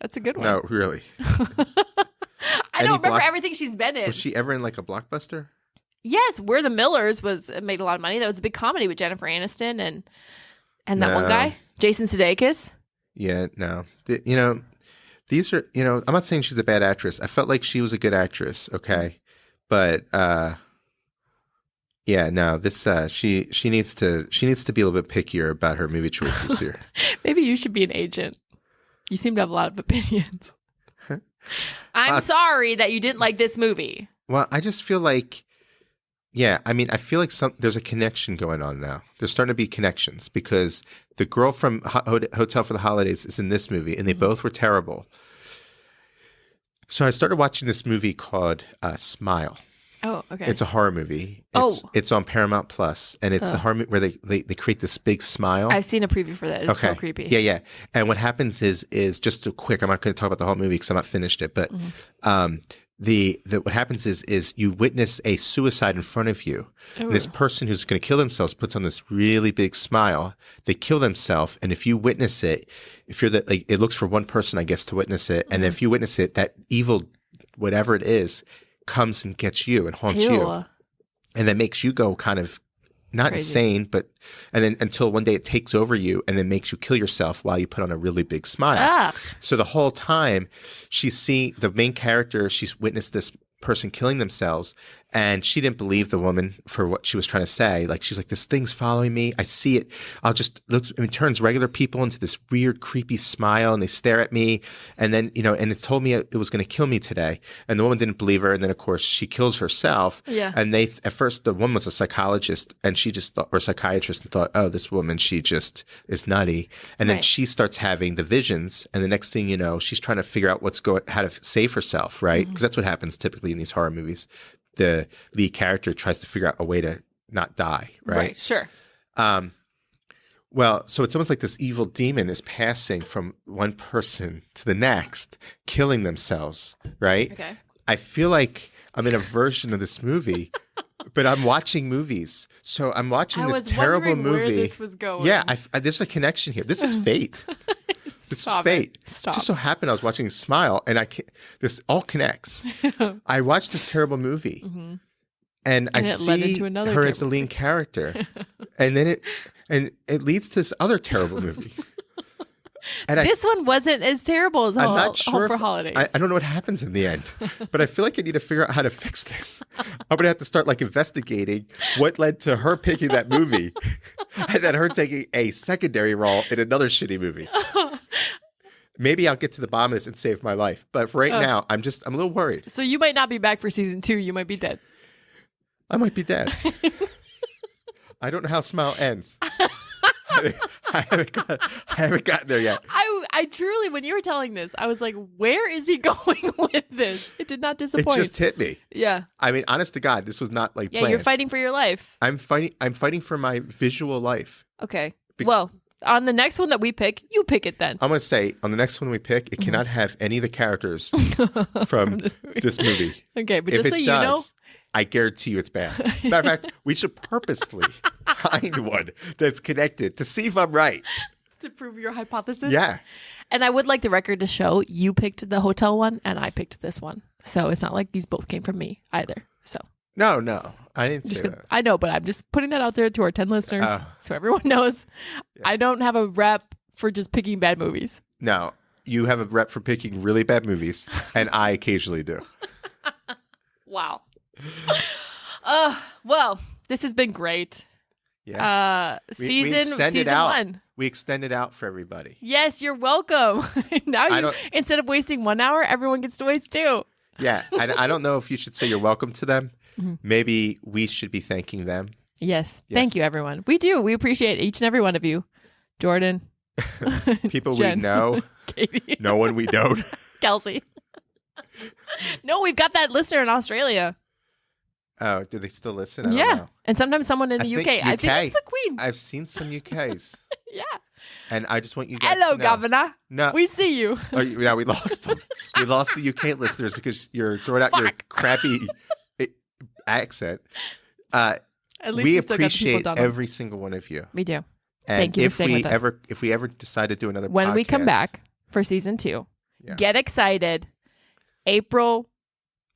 That's a good one. No, really. I don't remember everything she's been in. Was she ever in like a blockbuster? Yes, We're the Millers made a lot of money. That was a big comedy with Jennifer Aniston and that one guy, Jason Sudeikis. Yeah, no. These are, I'm not saying she's a bad actress. I felt like she was a good actress, okay? But Yeah, no, this she needs to be a little bit pickier about her movie choices here. Maybe you should be an agent. You seem to have a lot of opinions. I'm sorry that you didn't like this movie. Well, I just feel like, yeah, I mean, I feel like there's a connection going on now. There's starting to be connections because the girl from Hotel for the Holidays is in this movie, and they both were terrible. So I started watching this movie called Smile. Oh, okay. It's a horror movie. It's on Paramount Plus, and it's the horror movie where they create this big smile. I've seen a preview for that. It's so creepy. Yeah. And what happens is just a quick. I'm not going to talk about the whole movie because I'm not finished it. But what happens is you witness a suicide in front of you. And this person who's going to kill themselves puts on this really big smile. They kill themselves, and if you witness it, if you're it looks for one person, I guess, to witness it, and then if you witness it, that evil, whatever it is, comes and gets you and haunts you, and then makes you go kind of not insane, but and then until one day it takes over you and then makes you kill yourself while you put on a really big smile. So the whole time she's seeing the main character, she's witnessed this person killing themselves, and she didn't believe the woman for what she was trying to say. Like, she's like, this thing's following me. I see it. It turns regular people into this weird, creepy smile, and they stare at me. And then, and it told me it was going to kill me today. And the woman didn't believe her. And then, of course, she kills herself. Yeah. And at first, the woman was a psychologist, and she just thought, or psychiatrist, and thought, oh, this woman, she just is nutty. And then she starts having the visions. And the next thing you know, she's trying to figure out how to save herself, right? Because that's what happens typically in these horror movies. The lead character tries to figure out a way to not die, right? Right, sure. Well, so it's almost like this evil demon is passing from one person to the next, killing themselves, right? Okay. I feel like I'm in a version of this movie, but I'm watching movies. So I'm watching this terrible movie. Where this was going. Yeah, there's a connection here. This is fate. This is fate. Stop. Just so happened I was watching Smile, and this all connects. I watched this terrible movie, and I see her as the lead character, and then it leads to this other terrible movie. And this one wasn't as terrible as Home for Holidays. I don't know what happens in the end, but I feel like I need to figure out how to fix this. I'm gonna have to start investigating what led to her picking that movie, and then her taking a secondary role in another shitty movie. Maybe I'll get to the bottom of this and save my life, but for right now, I'm a little worried. So you might not be back for season 2. You might be dead. I might be dead. I don't know how Smile ends. I haven't gotten there yet. I truly, when you were telling this, I was like, where is he going with this? It did not disappoint. It just hit me. Yeah. I mean, honest to God, this was not planned. You're fighting for your life. I'm fighting for my visual life. Okay. Well, on the next one that we pick, you pick it then. I'm going to say, on the next one we pick, it cannot have any of the characters from this movie. Okay, but just so you know, I guarantee you it's bad. Matter of fact, we should purposely find one that's connected to see if I'm right. To prove your hypothesis? Yeah. And I would like the record to show you picked the hotel one and I picked this one. So it's not like these both came from me either. So No. I didn't say that. I know, but I'm just putting that out there to our 10 listeners so everyone knows. Yeah. I don't have a rep for just picking bad movies. No. You have a rep for picking really bad movies, and I occasionally do. Wow. Well, this has been great. Yeah. Season 1. We extended out for everybody. Yes, you're welcome. Now instead of wasting 1 hour, everyone gets to waste 2. Yeah. I don't know if you should say you're welcome to them. Mm-hmm. Maybe we should be thanking them. Yes. Thank you, everyone. We do. We appreciate each and every one of you. Jordan. People Jen, we know. Katie. No one we don't. Kelsey. No, we've got that listener in Australia. Oh, do they still listen? I don't know. And sometimes someone in the UK. I think it's the Queen. I've seen some UKs. Yeah. And I just want you guys to know. Governor. No. We see you. Oh, yeah, we lost them. We lost the UK listeners because you're throwing out your crappy accent. At least we appreciate every single one of you. We do. And thank you for staying with us. If we ever decide to do another when podcast, we come back for season 2, get excited. April,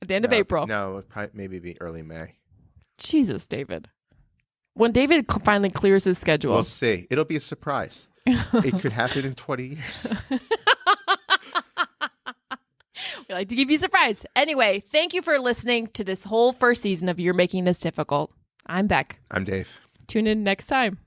at the end of April. No, it'll probably maybe be early May. Jesus, David. When David finally clears his schedule. We'll see. It'll be a surprise. It could happen in 20 years. We like to give you a surprise. Anyway, thank you for listening to this whole first season of You're Making This Difficult. I'm Beck. I'm Dave. Tune in next time.